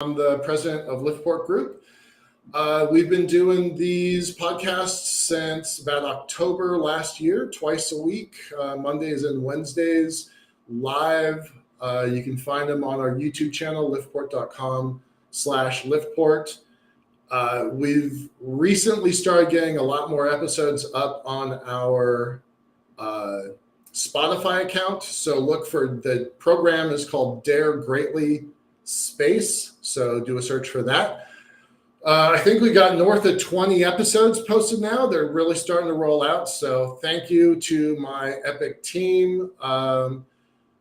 I'm the president of Liftport Group. We've been doing these podcasts since about October last year, twice a week, Mondays and Wednesdays, live. You can find them on our YouTube channel, liftport.com/liftport. We've recently started getting a lot more episodes up on our Spotify account. So look for the program is called DareGreatly space. So do a search for that. I think we got north of 20 episodes posted now. They're really starting to roll out. So thank you to my epic team.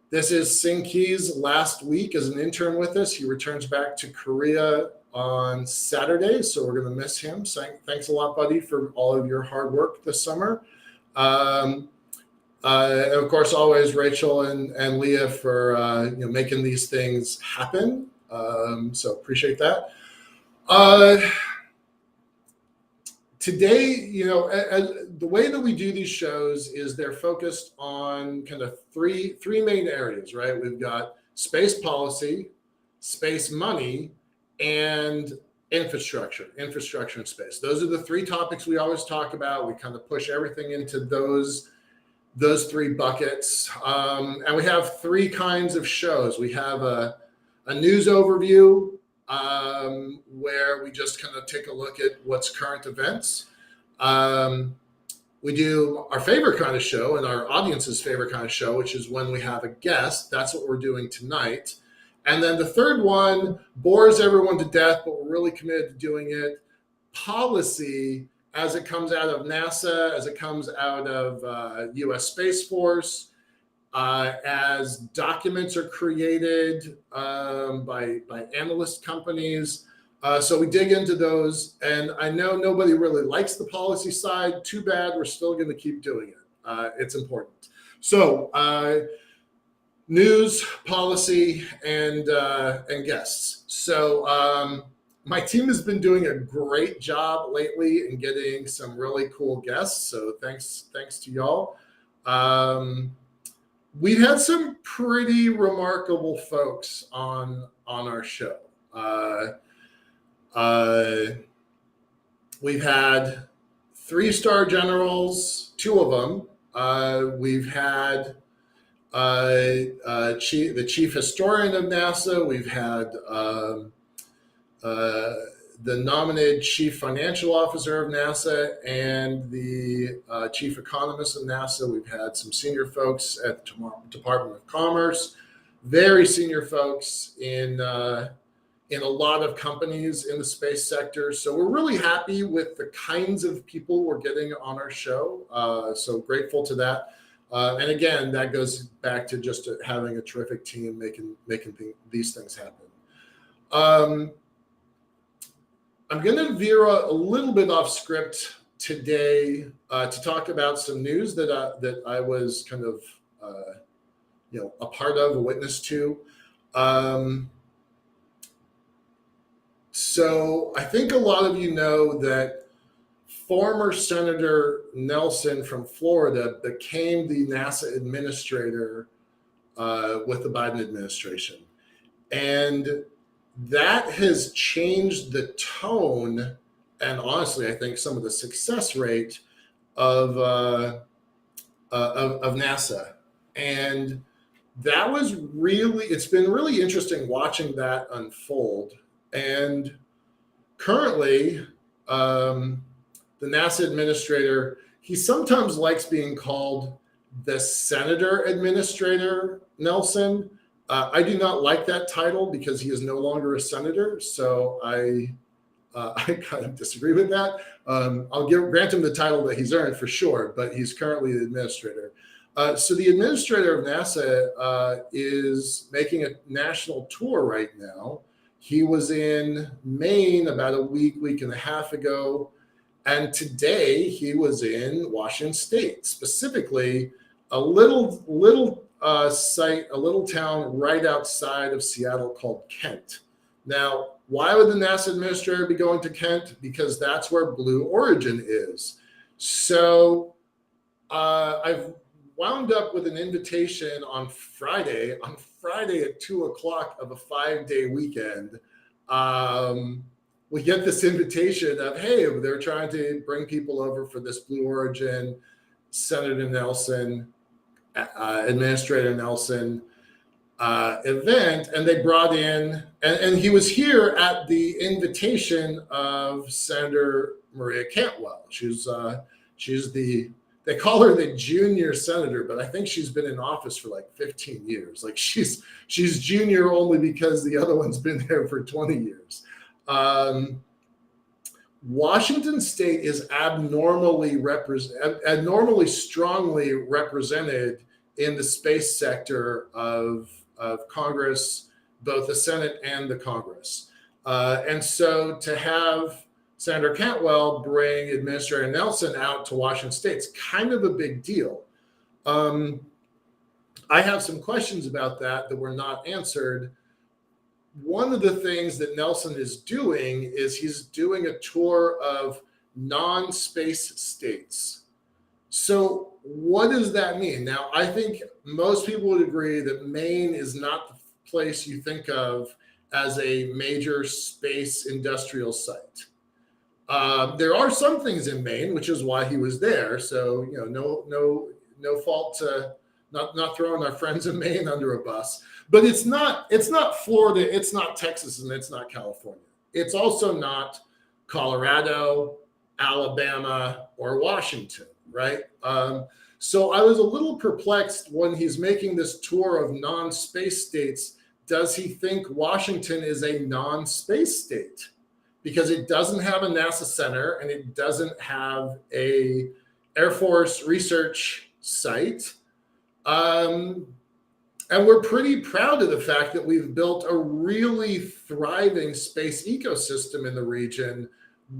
This is Sing Key's last week as an intern with us. He returns back to Korea on Saturday. So we're going to miss him. So thanks a lot, buddy, for all of your hard work this summer. And of course, always Rachel and Leah for making these things happen. So appreciate that. Today, the way that we do these shows is they're focused on kind of three main areas, right? We've got space policy, space money, and infrastructure and space. Those are the three topics we always talk about. We kind of push everything into those three buckets. And we have three kinds of shows. We have a news overview where we just kind of take a look at what's current events. We do our favorite kind of show and our audience's favorite kind of show, which is when we have a guest. That's what we're doing tonight. And then the third one bores everyone to death, but we're really committed to doing it. Policy, as it comes out of NASA, as it comes out of U.S. Space Force, as documents are created by analyst companies. So we dig into those. And I know nobody really likes the policy side. Too bad. We're still going to keep doing it. It's important. So news, policy, and guests. So my team has been doing a great job lately in getting some really cool guests. So thanks to y'all. We've had some pretty remarkable folks on our show. We've had 3-star generals, 2 of them. We've had the chief historian of NASA. We've had the nominated chief financial officer of NASA and the chief economist of NASA. We've had some senior folks at the Department of Commerce, very senior folks in a lot of companies in the space sector. So we're really happy with the kinds of people we're getting on our show. So grateful to that. And again, that goes back to just having a terrific team making these things happen. I'm going to veer a little bit off script today to talk about some news that I was kind of a part of, a witness to. So I think a lot of you know that former Senator Nelson from Florida became the NASA administrator with the Biden administration. And that has changed the tone and honestly, I think some of the success rate of NASA. And that was it's been really interesting watching that unfold. And currently, the NASA administrator, he sometimes likes being called the Senator Administrator Nelson. I do not like that title because he is no longer a senator. So I kind of disagree with that. I'll grant him the title that he's earned for sure, but he's currently the administrator. So the administrator of NASA is making a national tour right now. He was in Maine about a week and a half ago. And today he was in Washington State, specifically a little site, a little town right outside of Seattle called Kent. Now, why would the NASA administrator be going to Kent? Because that's where Blue Origin is. So I've wound up with an invitation on Friday at 2:00 of a 5-day weekend we get this invitation of, hey, they're trying to bring people over for this Blue Origin, Senator Nelson, Administrator Nelson event, and they brought in, and he was here at the invitation of Senator Maria Cantwell. She's the, they call her the junior senator, but I think she's been in office for like 15 years. Like she's junior only because the other one's been there for 20 years. Washington State is abnormally strongly represented in the space sector of Congress, both the Senate and the Congress. And so to have Senator Cantwell bring Administrator Nelson out to Washington State, it's kind of a big deal. I have some questions about that were not answered. One of the things that Nelson is doing is he's doing a tour of non-space states. So what does that mean? Now, I think most people would agree that Maine is not the place you think of as a major space industrial site. There are some things in Maine, which is why he was there. So, no fault to not throwing our friends in Maine under a bus. But it's not Florida, it's not Texas, and it's not California. It's also not Colorado, Alabama, or Washington, right? So I was a little perplexed when he's making this tour of non-space states. Does he think Washington is a non-space state? Because it doesn't have a NASA center and it doesn't have a Air Force research site. And we're pretty proud of the fact that we've built a really thriving space ecosystem in the region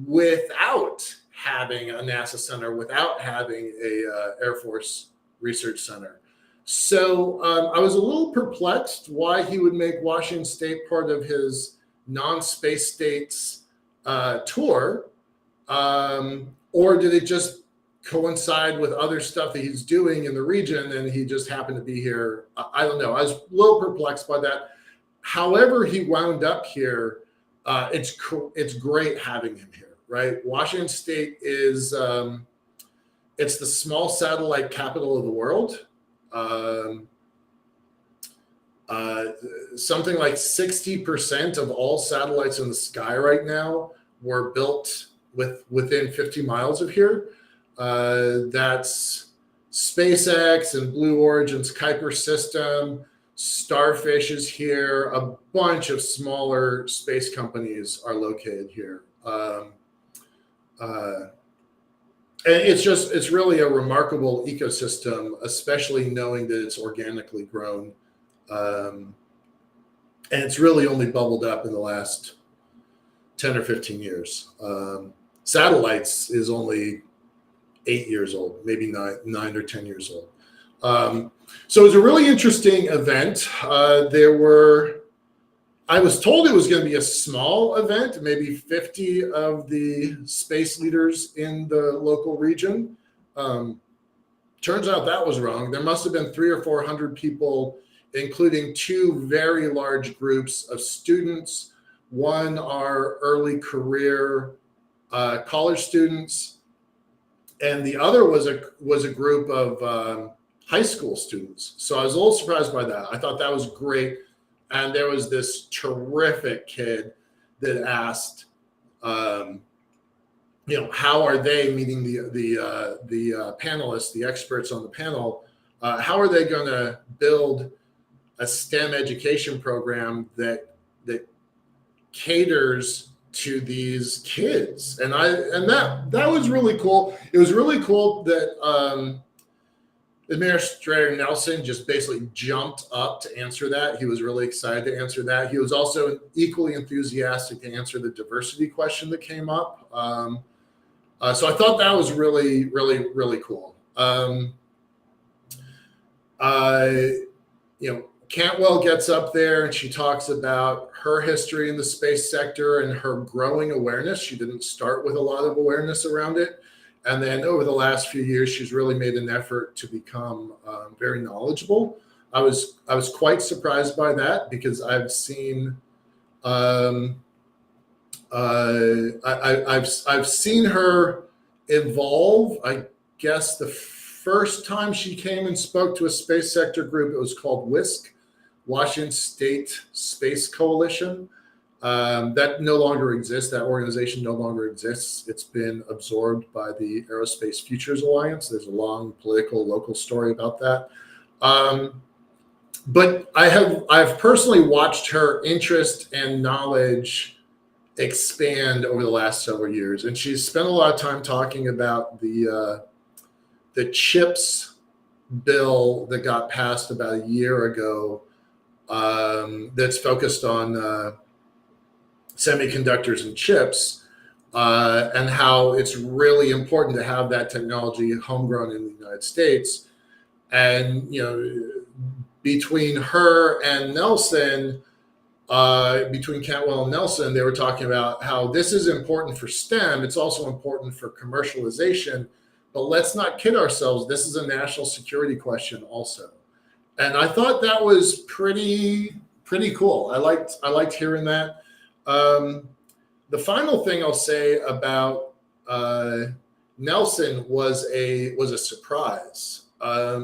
without having a NASA center, without having a Air Force research center. So I was a little perplexed why he would make Washington State part of his non-space states tour, or did it just coincide with other stuff that he's doing in the region and he just happened to be here? I don't know. I was a little perplexed by that. However he wound up here, it's great having him here, right? Washington State is it's the small satellite capital of the world. Something like 60% of all satellites in the sky right now were built within 50 miles of here. That's SpaceX and Blue Origin's Kuiper system. Starfish is here. A bunch of smaller space companies are located here. And it's really a remarkable ecosystem, especially knowing that it's organically grown. And it's really only bubbled up in the last 10 or 15 years. Satellites is only 8 years old, maybe nine or 10 years old. So it was a really interesting event. I was told it was going to be a small event, maybe 50 of the space leaders in the local region. Turns out that was wrong. There must have been 300 or 400 people, including two very large groups of students. One are early career college students, and the other was a group of high school students. So I was a little surprised by that. I thought that was great. And there was this terrific kid that asked, how are they meeting the panelists, the experts on the panel? How are they going to build a STEM education program that caters to these kids? And that was really cool. It was really cool that Administrator Nelson just basically jumped up to answer that. He was really excited to answer that. He was also equally enthusiastic to answer the diversity question that came up. So I thought that was really, really, really cool. Cantwell gets up there and she talks about her history in the space sector and her growing awareness. She didn't start with a lot of awareness around it. And then over the last few years, she's really made an effort to become very knowledgeable. I was quite surprised by that because I've seen I've seen her evolve. I guess the first time she came and spoke to a space sector group, it was called WISC, Washington State Space Coalition. That no longer exists. That organization no longer exists. It's been absorbed by the Aerospace Futures Alliance. There's a long political local story about that. But I've personally watched her interest and knowledge expand over the last several years, and she's spent a lot of time talking about the CHIPS bill that got passed about a year ago, that's focused on semiconductors and chips, and how it's really important to have that technology homegrown in the United States. And between her and Nelson, between Cantwell and Nelson, they were talking about how this is important for STEM. It's also important for commercialization, but let's not kid ourselves. This is a national security question also. And I thought that was pretty cool. I liked hearing that. The final thing I'll say about Nelson was a surprise. Let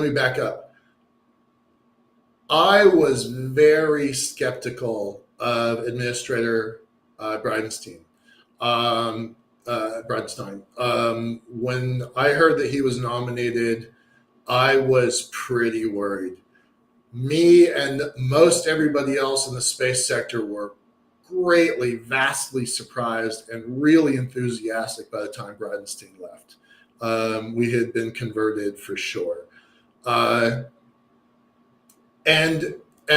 me back up. I was very skeptical of Administrator Bridenstine. When I heard that he was nominated, I was pretty worried. Me and most everybody else in the space sector were vastly surprised and really enthusiastic by the time Bridenstine left. We had been converted for sure. And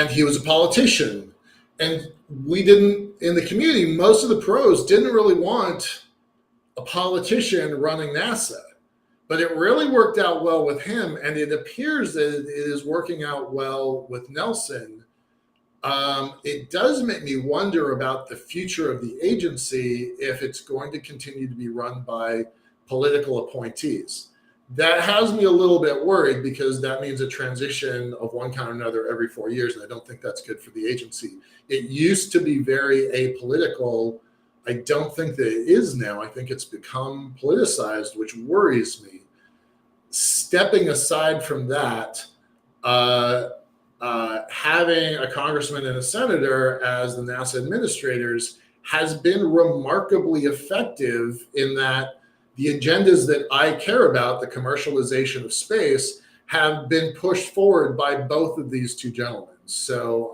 he was a politician. And we didn't, in the community, most of the pros didn't really want a politician running NASA. But it really worked out well with him, and it appears that it is working out well with Nelson. It does make me wonder about the future of the agency if it's going to continue to be run by political appointees. That has me a little bit worried, because that means a transition of one kind or another every 4 years, and I don't think that's good for the agency. It used to be very apolitical. I don't think that it is now. I think it's become politicized, which worries me. Stepping aside from that, having a congressman and a senator as the NASA administrators has been remarkably effective in that the agendas that I care about, the commercialization of space, have been pushed forward by both of these two gentlemen. So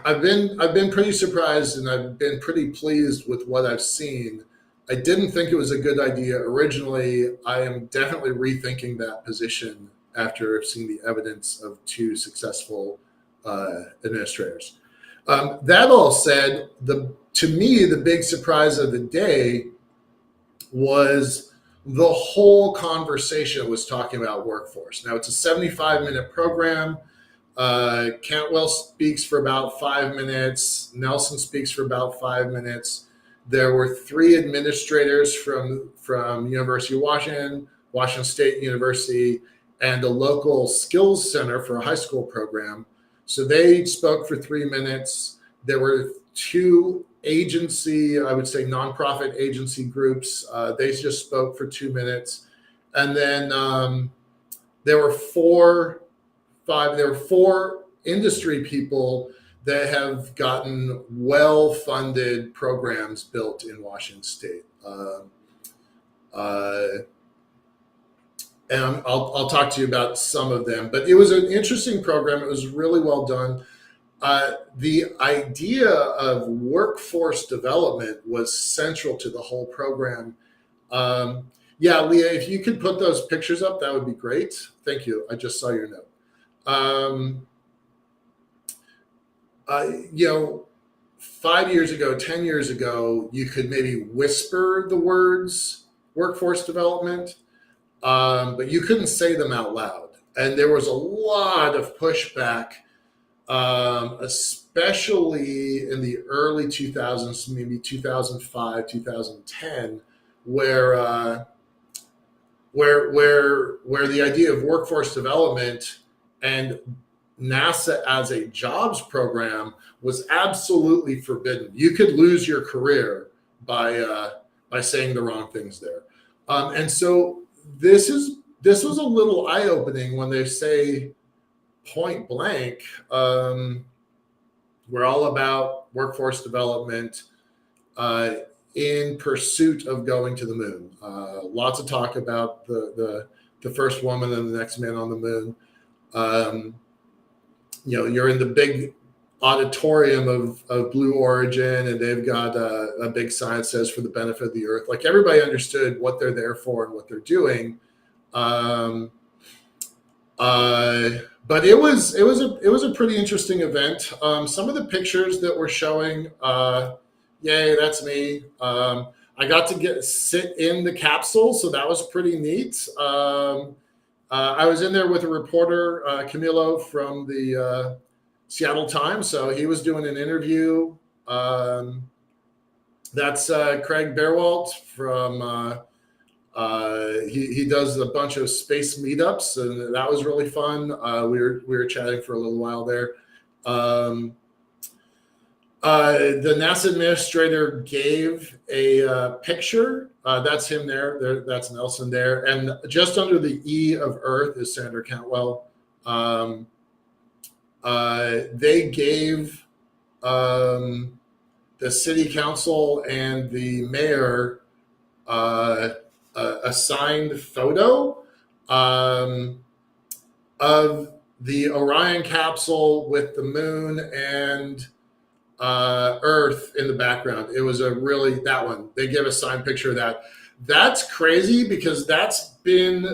I've been pretty surprised, and I've been pretty pleased with what I've seen. I didn't think it was a good idea originally. I am definitely rethinking that position after seeing the evidence of two successful administrators. That all said, to me, the big surprise of the day was the whole conversation was talking about workforce. Now, it's a 75-minute program. Cantwell speaks for about 5 minutes. Nelson speaks for about 5 minutes. There were 3 administrators from University of Washington, Washington State University, and a local skills center for a high school program. So they spoke for 3 minutes. There were 2 agency, I would say nonprofit agency groups. They just spoke for 2 minutes. And then there were 4 industry people that have gotten well-funded programs built in Washington State. And I'll talk to you about some of them, but it was an interesting program. It was really well done. The idea of workforce development was central to the whole program. Yeah, Leah, if you could put those pictures up, that would be great. Thank you. I just saw your note. 5 years ago, 10 years ago, you could maybe whisper the words workforce development, but you couldn't say them out loud. And there was a lot of pushback, especially in the early 2000s, maybe 2005, 2010, where the idea of workforce development and NASA as a jobs program was absolutely forbidden. You could lose your career by saying the wrong things there. And so this was a little eye-opening when they say point blank, we're all about workforce development in pursuit of going to the moon. Lots of talk about the first woman and the next man on the moon. You're in the big auditorium of Blue Origin, and they've got a big sign that says "for the benefit of the Earth." Like, everybody understood what they're there for and what they're doing. But it was a pretty interesting event. Some of the pictures that we're showing, yay, that's me. I got to sit in the capsule, so that was pretty neat. I was in there with a reporter, Camilo from the Seattle Times, so he was doing an interview. That's Craig Bearwalt from. He does a bunch of space meetups, and that was really fun. We were chatting for a little while there. The NASA administrator gave a picture. That's him there. That's Nelson there. And just under the E of Earth is Senator Cantwell. They gave the city council and the mayor a signed photo of the Orion capsule with the moon and Earth in the background. It was that one. They give a signed picture of that. That's crazy because that's been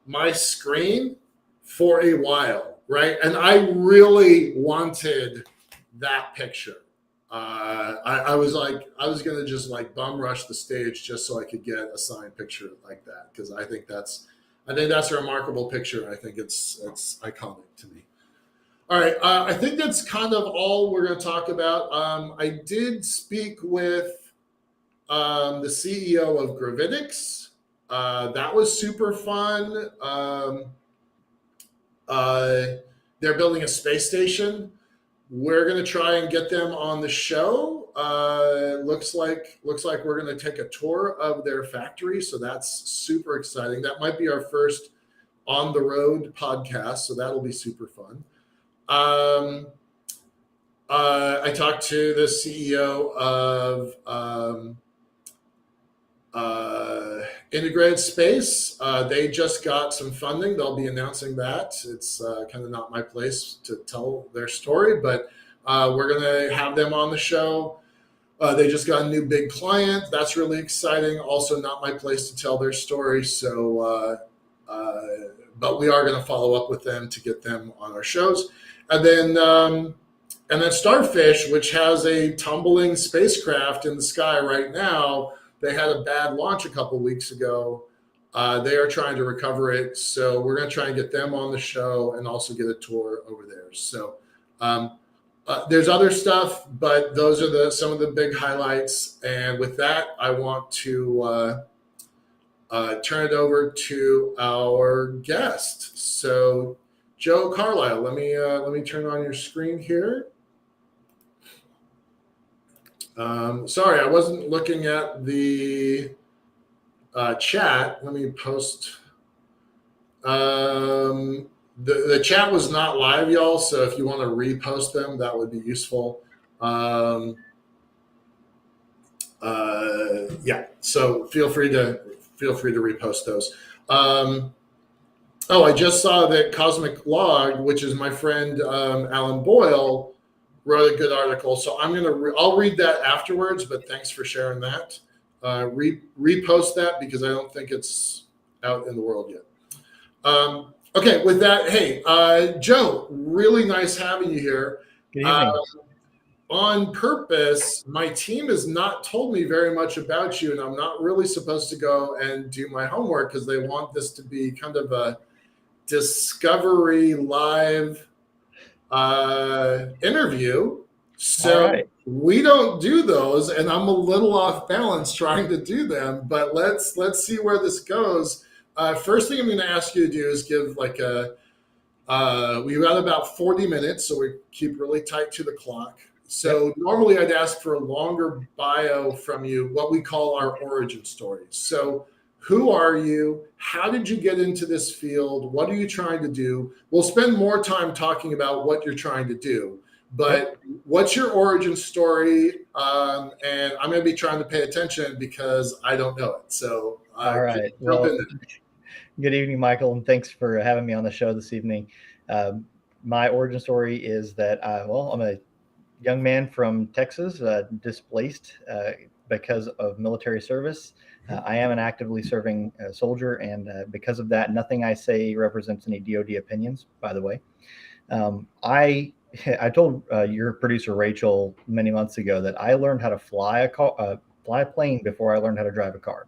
my screen for a while, right? And I really wanted that picture. I was going to just like bum rush the stage just so I could get a signed picture like that, because I think that's a remarkable picture. I think it's iconic to me. All right, I think that's kind of all we're going to talk about. I did speak with the CEO of Gravitics. That was super fun. They're building a space station. We're going to try and get them on the show. Looks like we're going to take a tour of their factory, so that's super exciting. That might be our first on the road podcast, so that'll be super fun. I talked to the CEO of Integrated Space. They just got some funding. They'll be announcing that. It's kind of not my place to tell their story, but we're going to have them on the show. They just got a new big client. That's really exciting. Also not my place to tell their story. So, but we are going to follow up with them to get them on our shows. And then Starfish, which has a tumbling spacecraft in the sky right now. They had a bad launch a couple weeks ago. They are trying to recover it. So we're going to try and get them on the show and also get a tour over there. So there's other stuff, but those are some of the big highlights. And with that, I want to turn it over to our guest. So Joe Carlisle, let me turn on your screen here. Sorry, I wasn't looking at the chat. Let me post. The chat was not live, y'all. So if you want to repost them, that would be useful. Yeah. So feel free to repost those. I just saw that Cosmic Log, which is my friend Alan Boyle, wrote a good article. So I'll read that afterwards, but thanks for sharing that. Repost that because I don't think it's out in the world yet. Okay, with that, hey, Joe, really nice having you here. Good evening. On purpose, my team has not told me very much about you, and I'm not really supposed to go and do my homework because they want this to be kind of a Discovery Live interview. So we don't do those, and I'm a little off balance trying to do them, but let's see where this goes. First thing I'm going to ask you to do is give like a We've got about 40 minutes, so we keep really tight to the clock. So normally I'd ask for a longer bio from you, what we call our origin stories. So who are you? How did you get into this field? What are you trying to do? We'll spend more time talking about what you're trying to do, but what's your origin story? And I'm going to be trying to pay attention because I don't know it. So all right. jump Well, in there. good evening, Michael, and thanks for having me on the show this evening. My origin story is that I'm a young man from Texas, displaced because of military service. I am an actively serving soldier, and because of that, nothing I say represents any DoD opinions, by the way. I I told your producer Rachel many months ago that I learned how to fly a plane before I learned how to drive a car.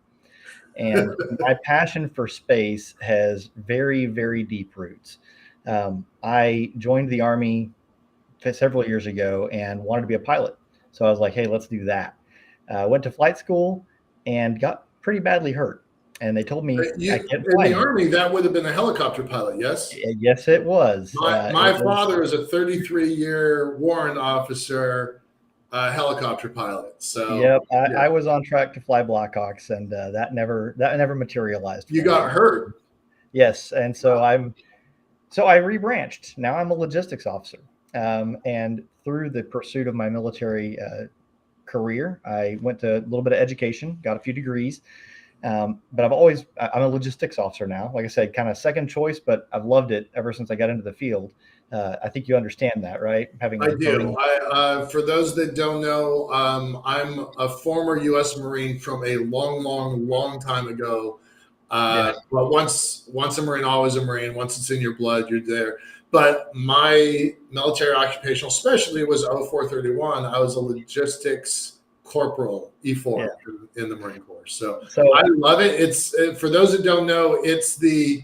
And my passion for space has very, very deep roots. I joined the Army several years ago and wanted to be a pilot. So I was like, hey, let's do that. Went to flight school and got pretty badly hurt. And they told me I can't In fly the anymore. Army, that would have been a helicopter pilot, yes? Yes, it was. My father is a 33-year warrant officer, helicopter pilot. So Yep, yeah, I was on track to fly Blackhawks, and that never materialized you for me. got hurt. Yes, and so I rebranched. Now I'm a logistics officer, and through the pursuit of my military career, I went to a little bit of education, got a few degrees, but I'm a logistics officer now. Like I said, kind of second choice, but I've loved it ever since I got into the field. I think you understand that, right? Having I a do. Marine. For those that don't know, I'm a former U.S. Marine from a long, long, long time ago. Yes. But once a Marine, always a Marine. Once it's in your blood, you're there. But my military occupational specialty was 0431. I was a logistics corporal, Yeah. E4 in the Marine Corps. So I So love it. It's for those that don't know, it's the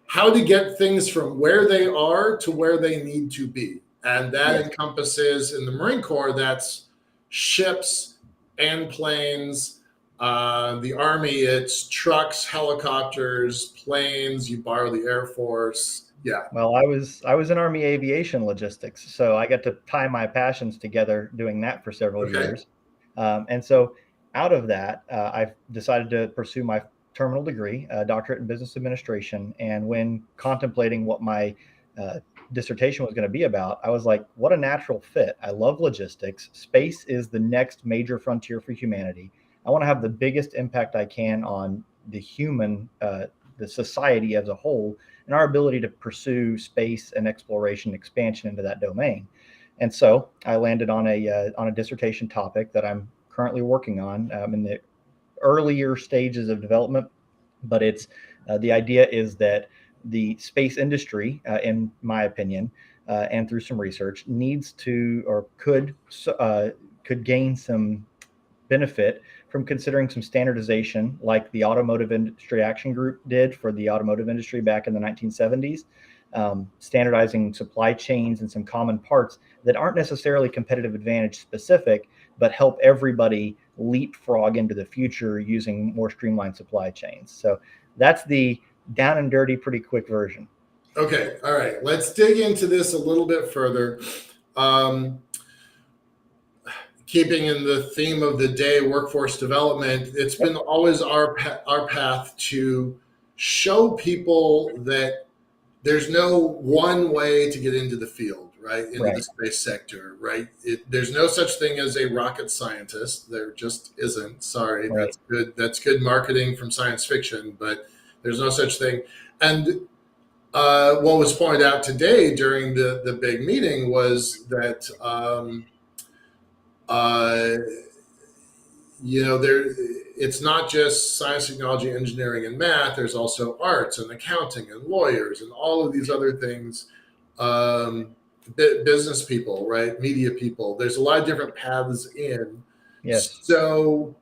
how to get things from where they are to where they need to be. And that yes. encompasses in the Marine Corps, that's ships and planes. The Army, it's trucks, helicopters, planes. You borrow the Air Force. Yeah. Well, I was in Army aviation logistics, so I got to tie my passions together doing that for several Okay. years. And so, out of that, I decided to pursue my terminal degree, doctorate in business administration. And when contemplating what my uh, dissertation was going to be about, I was like, what a natural fit. I love logistics. Space is the next major frontier for humanity. I want to have the biggest impact I can on the society as a whole, and our ability to pursue space and exploration expansion into that domain. And so I landed on a dissertation topic that I'm currently working on in the earlier stages of development. But it's the idea is that the space industry, in my opinion, and through some research, needs to or could gain some benefit from considering some standardization like the Automotive Industry Action Group did for the automotive industry back in the 1970s, standardizing supply chains and some common parts that aren't necessarily competitive advantage specific, but help everybody leapfrog into the future using more streamlined supply chains. So that's the down and dirty, pretty quick version. Okay. All right. Let's dig into this a little bit further. Um, Keeping in the theme of the day, workforce development, it's been always our path to show people that there's no one way to get into the field, right? Into the Right. space sector, right? There's no such thing as a rocket scientist. There just isn't. Sorry, Right. that's good. That's good marketing from science fiction, but there's no such thing. And what was pointed out today during the big meeting was that uh, there it's not just science, technology, engineering, and math. There's also arts and accounting and lawyers and all of these other things. Um, Business people, right? Media people. There's a lot of different paths in. Yes. So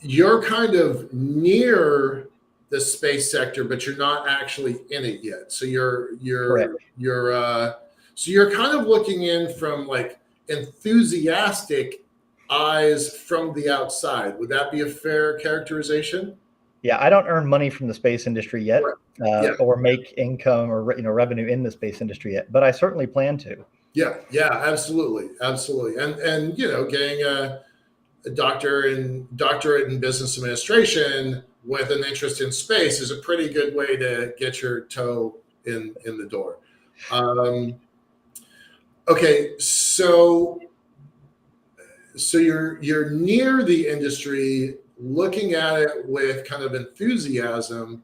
you're kind of near the space sector, but you're not actually in it yet. So Correct. you're kind of looking in from like enthusiastic eyes from the outside. Would that be a fair characterization? Yeah, I don't earn money from the space industry yet, Right. Yeah. or make income or revenue in the space industry yet, but I certainly plan to. Yeah. Yeah. Absolutely. Absolutely. And getting a doctorate in business administration with an interest in space is a pretty good way to get your toe in the door. Um, okay, so you're near the industry, looking at it with kind of enthusiasm.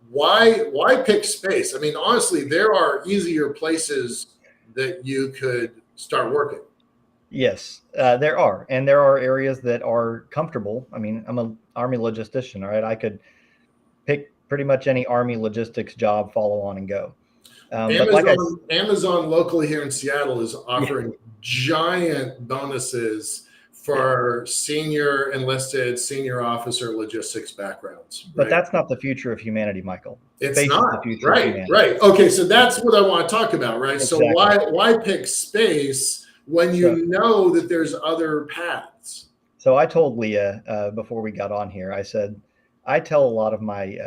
Why pick space? I mean, honestly, there are easier places that you could start working. Yes, there are, and there are areas that are comfortable. I mean, I'm an Army logistician, all right? I could pick pretty much any Army logistics job, follow on, and go. But like Amazon locally here in Seattle is yeah, offering giant bonuses yeah, for senior enlisted, senior officer logistics backgrounds, but right? that's not the future of humanity, Michael. It's Space is the not. future of Right, humanity. right. Okay, so that's what I want to talk about, right? So Exactly. why pick space when So, you know that there's other paths? so I told Leah before we got on here. I said I tell a lot of my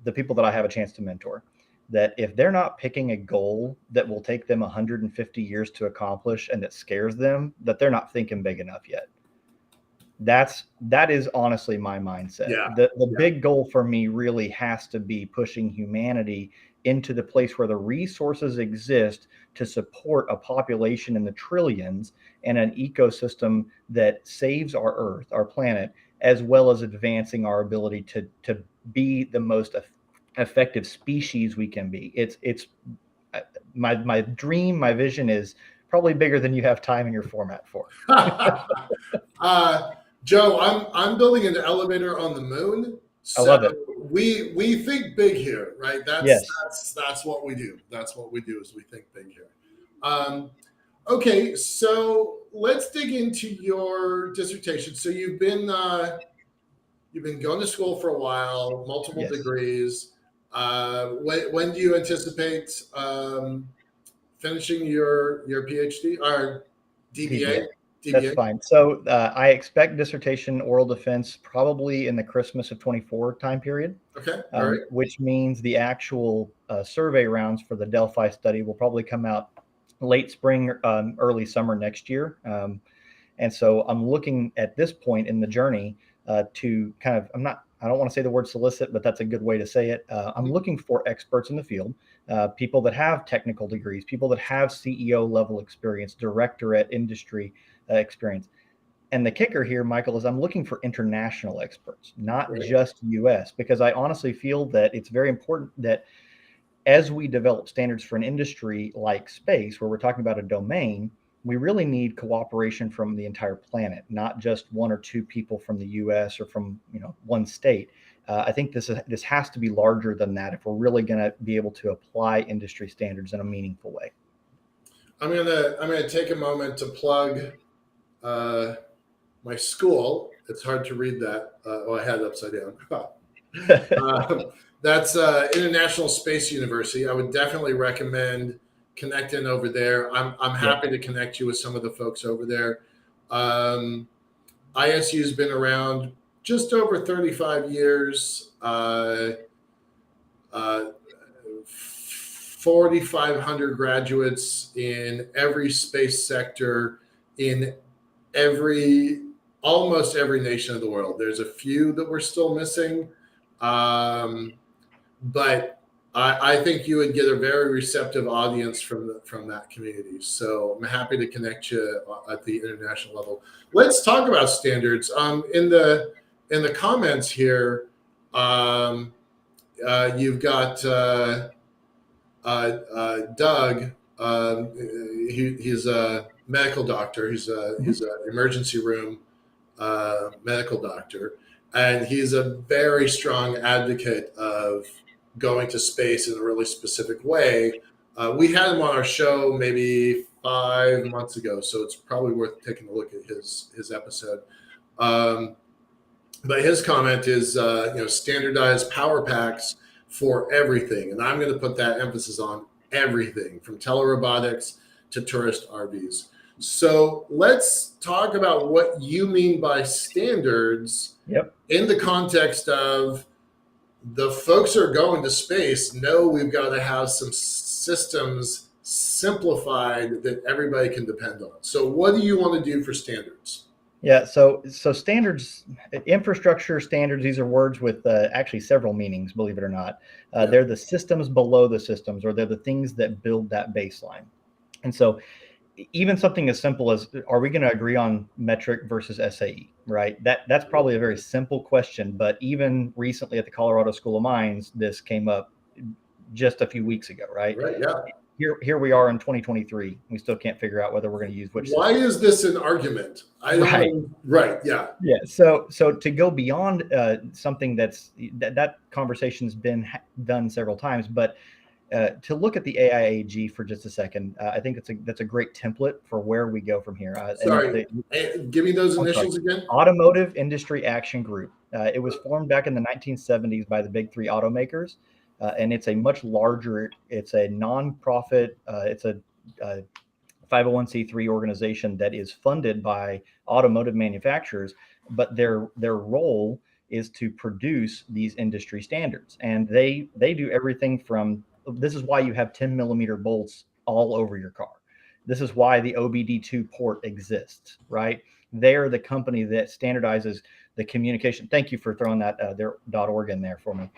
the people that I have a chance to mentor that if they're not picking a goal that will take them 150 years to accomplish and that scares them, that they're not thinking big enough yet. That is honestly my mindset. Yeah, The yeah, big goal for me really has to be pushing humanity into the place where the resources exist to support a population in the trillions and an ecosystem that saves our earth, our planet, as well as advancing our ability to be the most effective species we can be. It's my dream, my vision is probably bigger than you have time in your format for. uh, Joe, I'm building an elevator on the moon, I so love it. we think big here, right? Yes. That's what we do. That's what we do is we think big here. Um, okay, so let's dig into your dissertation. So you've been going to school for a while, multiple Yes. degrees. When do you anticipate finishing your PhD or DBA. DBA? That's DBA. fine. So I expect dissertation oral defense probably in the Christmas of 24 time period, Okay. All right. which means the actual survey rounds for the Delphi study will probably come out late spring, early summer next year. And so I'm looking at this point in the journey to kind of, I don't want to say the word solicit, but that's a good way to say it. I'm looking for experts in the field, people that have technical degrees, people that have CEO level experience, director at industry experience. And the kicker here, Michael, is I'm looking for international experts, not Right. just US, because I honestly feel that it's very important that as we develop standards for an industry like space, where we're talking about a domain, we really need cooperation from the entire planet, not just one or two people from the U.S. or from one state. I think this has to be larger than that if we're really going to be able to apply industry standards in a meaningful way. I'm gonna take a moment to plug uh, my school. It's hard to read that. Oh, I had it upside down. That's International Space University. I would definitely recommend connecting over there. I'm Yep. happy to connect you with some of the folks over there. Um, ISU's been around just over 35 years. 4,500 graduates in every space sector in every almost every nation of the world. There's a few that we're still missing, but I think you would get a very receptive audience from that community. So I'm happy to connect you at the international level. Let's talk about standards. In the comments here, you've got Doug. He's a medical doctor. He's an emergency room medical doctor, and he's a very strong advocate of going to space in a really specific way. We had him on our show maybe 5 months ago, so it's probably worth taking a look at his episode. Um, but his comment is, standardized power packs for everything, and I'm going to put that emphasis on everything from telerobotics to tourist RVs. So let's talk about what you mean by standards in the context of the folks who are going to space know we've got to have some systems simplified that everybody can depend on. So what do you want to do for standards? Yeah, so standards, infrastructure standards, these are words with actually several meanings, believe it or not. They're the systems below the systems, or they're the things that build that baseline. And so even something as simple as, are we going to agree on metric versus SAE, right? That's probably a very simple question, but even recently at the Colorado School of Mines, this came up just a few weeks ago, right? Right, yeah. Here we are in 2023. We still can't figure out whether we're going to use which. Why is this an argument? Right, yeah. Yeah. So to go beyond something that conversation's been done several times, but to look at the AIAG for just a second, I think that's a great template for where we go from here. Give me those initials again. Automotive Industry Action Group. It was formed back in the 1970s by the big three automakers, and it's a much larger. It's a nonprofit. It's a 501c3 organization that is funded by automotive manufacturers, but their role is to produce these industry standards, and they do everything from. This is why you have 10 millimeter bolts all over your car. This is why the OBD2 port exists, right? They're the company that standardizes the communication. Thank you for throwing that their .org in there for me.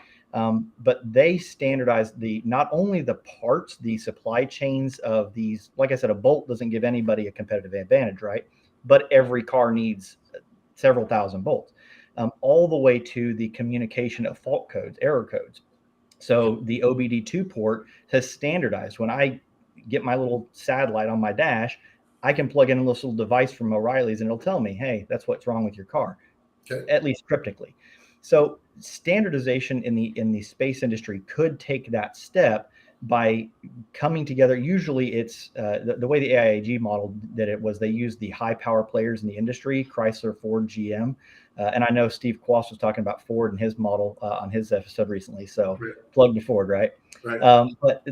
But they standardize not only the parts, the supply chains of these. Like I said, a bolt doesn't give anybody a competitive advantage, right? But every car needs several thousand bolts, all the way to the communication of fault codes, error codes. So the OBD2 port has standardized. When I get my little satellite on my dash, I can plug in a little device from O'Reilly's and it'll tell me, hey, that's what's wrong with your car, at least cryptically. So standardization in the space industry could take that step by coming together. Usually it's the way the AIAG model did it was they used the high power players in the industry, Chrysler, Ford, GM. And I know Steve Quast was talking about Ford and his model on his episode recently. So plug to Ford, right? Right. But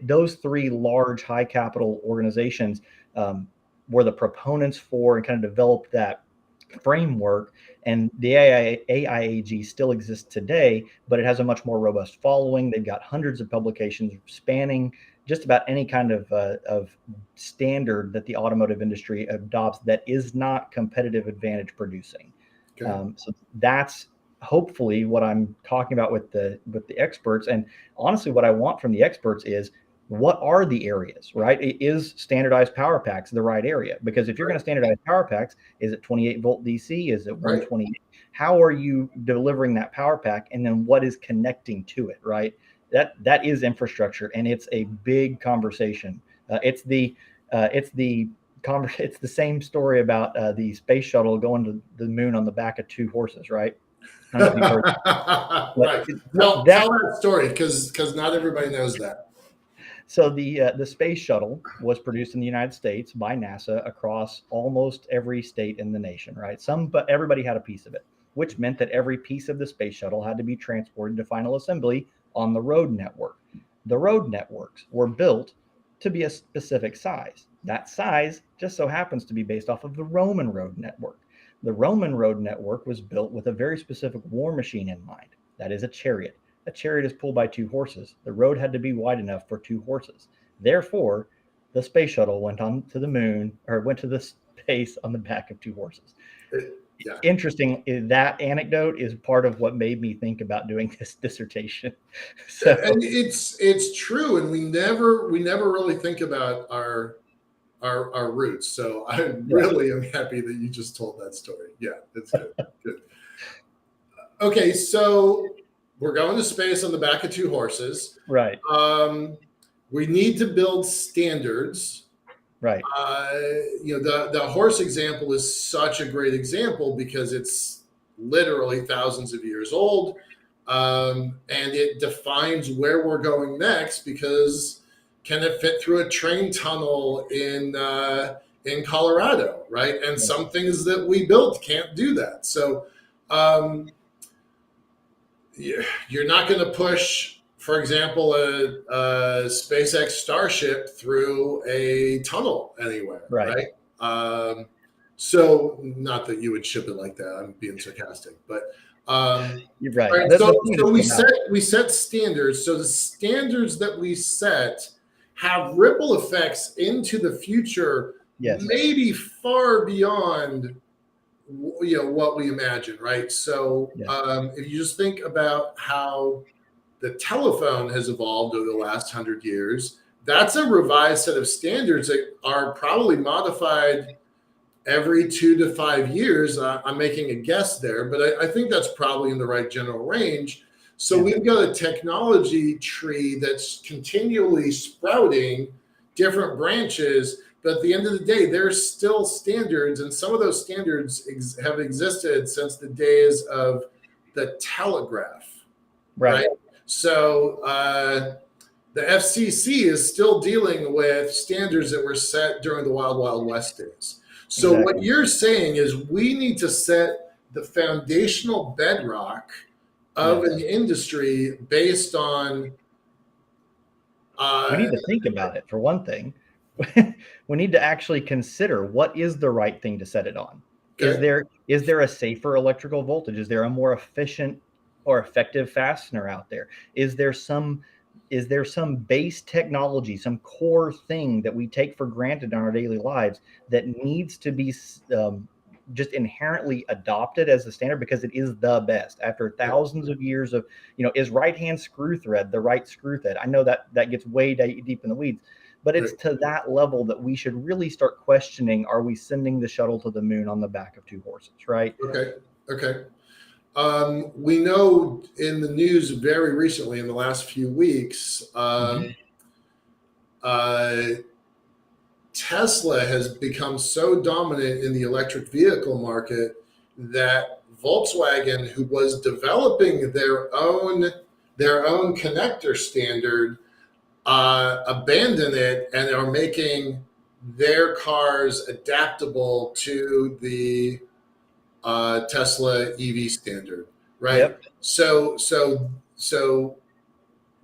those three large high capital organizations were the proponents for and kind of developed that framework. And the AIAG still exists today, but it has a much more robust following. They've got hundreds of publications spanning just about any kind of standard that the automotive industry adopts that is not competitive advantage producing. So that's hopefully what I'm talking about with the experts. And honestly, what I want from the experts is, what are the areas, right? Is standardized power packs the right area? Because if you're going to standardize power packs, is it 28 volt DC? Is it 128? How are you delivering that power pack? And then what is connecting to it, right? That is infrastructure, and it's a big conversation. It's the same story about the space shuttle going to the moon on the back of two horses, right? I don't know if you've heard that. Right. Tell that story, because not everybody knows that. So the space shuttle was produced in the United States by NASA across almost every state in the nation, right? But everybody had a piece of it, which meant that every piece of the space shuttle had to be transported to final assembly on the road network. The road networks were built to be a specific size. That size just so happens to be based off of the Roman road network. The Roman road network was built with a very specific war machine in mind. That is a chariot. A chariot is pulled by two horses. The road had to be wide enough for two horses. Therefore, the space shuttle went on to the moon, or went to the space on the back of two horses. Yeah. Interesting. That anecdote is part of what made me think about doing this dissertation. So, and it's true, and we never really think about our roots. So I really am happy that you just told that story. Yeah, that's good. Good. Okay, so we're going to space on the back of two horses. Right. We need to build standards. Right. The horse example is such a great example because it's literally thousands of years old, and it defines where we're going next. Because can it fit through a train tunnel in Colorado, right? And some things that we built can't do that. So you're not going to push for example, a SpaceX Starship through a tunnel anywhere, Right. right? So not that you would ship it like that. I'm being sarcastic, but You're right. all right. The So point so is we set standards. So the standards that we set have ripple effects into the future, yes. maybe far beyond what we imagine, right? So Yes. if you just think about how the telephone has evolved over the last 100 years, that's a revised set of standards that are probably modified every 2 to 5 years. I'm making a guess there, but I think that's probably in the right general range. So Yeah. we've got a technology tree that's continually sprouting different branches, but at the end of the day, there's still standards, and some of those standards have existed since the days of the telegraph, Right. right? So the FCC is still dealing with standards that were set during the Wild Wild West days. So Exactly. what you're saying is we need to set the foundational bedrock of Yes. an industry based on. We need to think about it, for one thing. We need to actually consider what is the right thing to set it on. Okay. Is there a safer electrical voltage? Is there a more efficient or effective fastener out there? Is there some base technology, some core thing that we take for granted in our daily lives that needs to be just inherently adopted as the standard because it is the best after thousands of years of, is right hand screw thread the right screw thread? I know that gets way deep in the weeds, but it's Right. to that level that we should really start questioning, are we sending the shuttle to the moon on the back of two horses, right? Okay. Okay. We know in the news very recently, in the last few weeks, Tesla has become so dominant in the electric vehicle market that Volkswagen, who was developing their own connector standard, abandoned it and are making their cars adaptable to the Tesla EV standard, right? Yep. So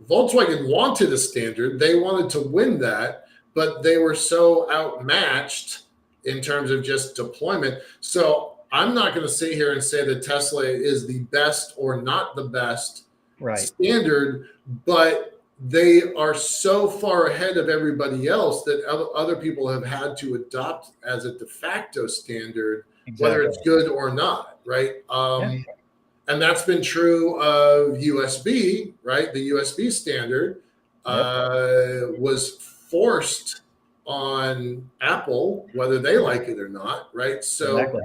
Volkswagen wanted a standard. They wanted to win that, but they were so outmatched in terms of just deployment. So I'm not going to sit here and say that Tesla is the best or not the best Right. standard, but they are so far ahead of everybody else that other people have had to adopt as a de facto standard, whether Exactly. it's good or not, right? Yeah. And that's been true of USB, right? The USB standard Yep. was forced on Apple, whether they like it or not, right? Exactly.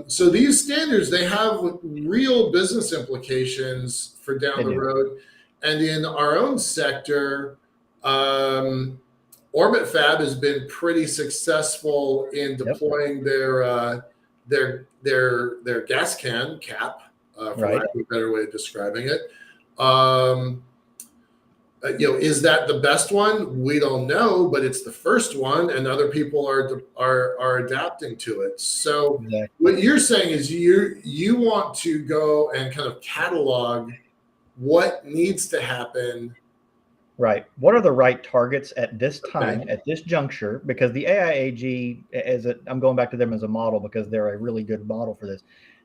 So these standards, they have real business implications for down They the do. road. And in our own sector, Orbit Fab has been pretty successful in Yep. deploying their gas can cap, for Right. lack of a better way of describing it. Is that the best one? We don't know, but it's the first one, and other people are adapting to it. So Exactly. what you're saying is you want to go and kind of catalog what needs to happen. Right. What are the right targets at this time, Okay. at this juncture? Because the AIAG, I'm going back to them as a model because they're a really good model for this.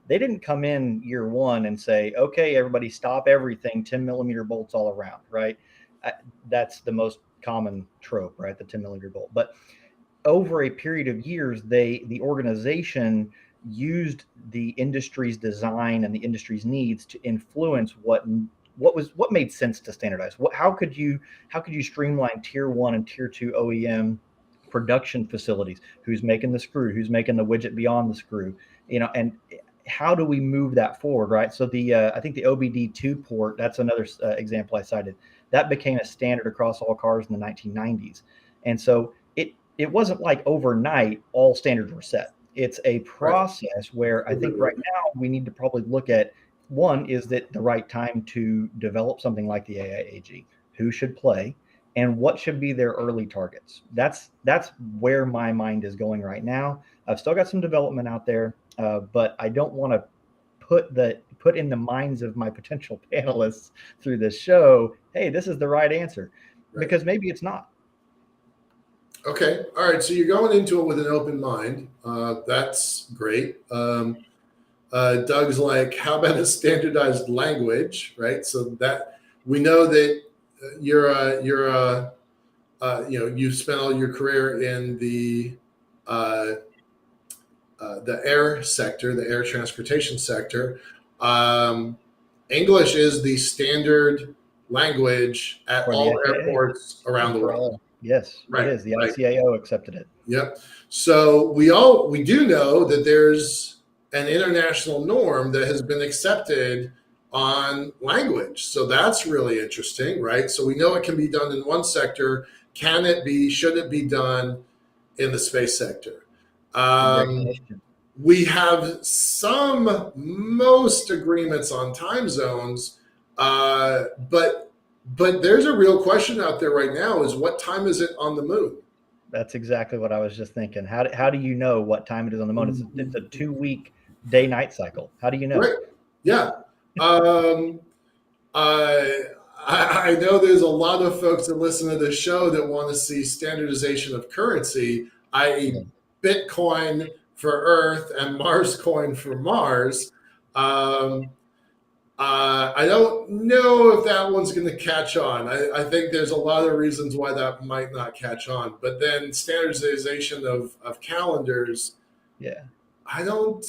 They didn't come in year one and say, okay, everybody stop everything, 10 millimeter bolts all around, right? That's the most common trope, right? The 10 millimeter bolt. But over a period of years, the organization used the industry's design and the industry's needs to influence what made sense to standardize. How could you streamline tier 1 and tier 2 OEM production facilities? Who's making the screw? Who's making the widget beyond the screw? And how do we move that forward, right? So I think the OBD2 port, that's another example I cited, that became a standard across all cars in the 1990s. And so it wasn't like overnight all standards were set. It's a Right. process where I think right now we need to probably look at, one, is it the right time to develop something like the AIAG? Who should play? And what should be their early targets? That's where my mind is going right now. I've still got some development out there, but I don't want to put in the minds of my potential panelists through this show, hey, this is the right answer, because maybe it's not. Okay. All right. So you're going into it with an open mind. That's great. Doug's like, how about a standardized language, right? So that we know that you've spent all your career in the air sector, the air transportation sector. English is the standard language at For the all FAA. airports around the world. Yes, Right, it is. The right. ICAO accepted it. Yep. So we do know that there's an international norm that has been accepted on language. So that's really interesting, right? So we know it can be done in one sector. Should it be done in the space sector? We have most agreements on time zones, but there's a real question out there right now: is what time is it on the moon? That's exactly what I was just thinking. How do you know what time it is on the moon? It's a 2-week day-night cycle. How do you know? Right. Yeah. I know there's a lot of folks that listen to this show that want to see standardization of currency, i.e., Bitcoin for Earth and Mars coin for Mars. I don't know if that one's going to catch on. I think there's a lot of reasons why that might not catch on. But then standardization of calendars. Yeah. I don't.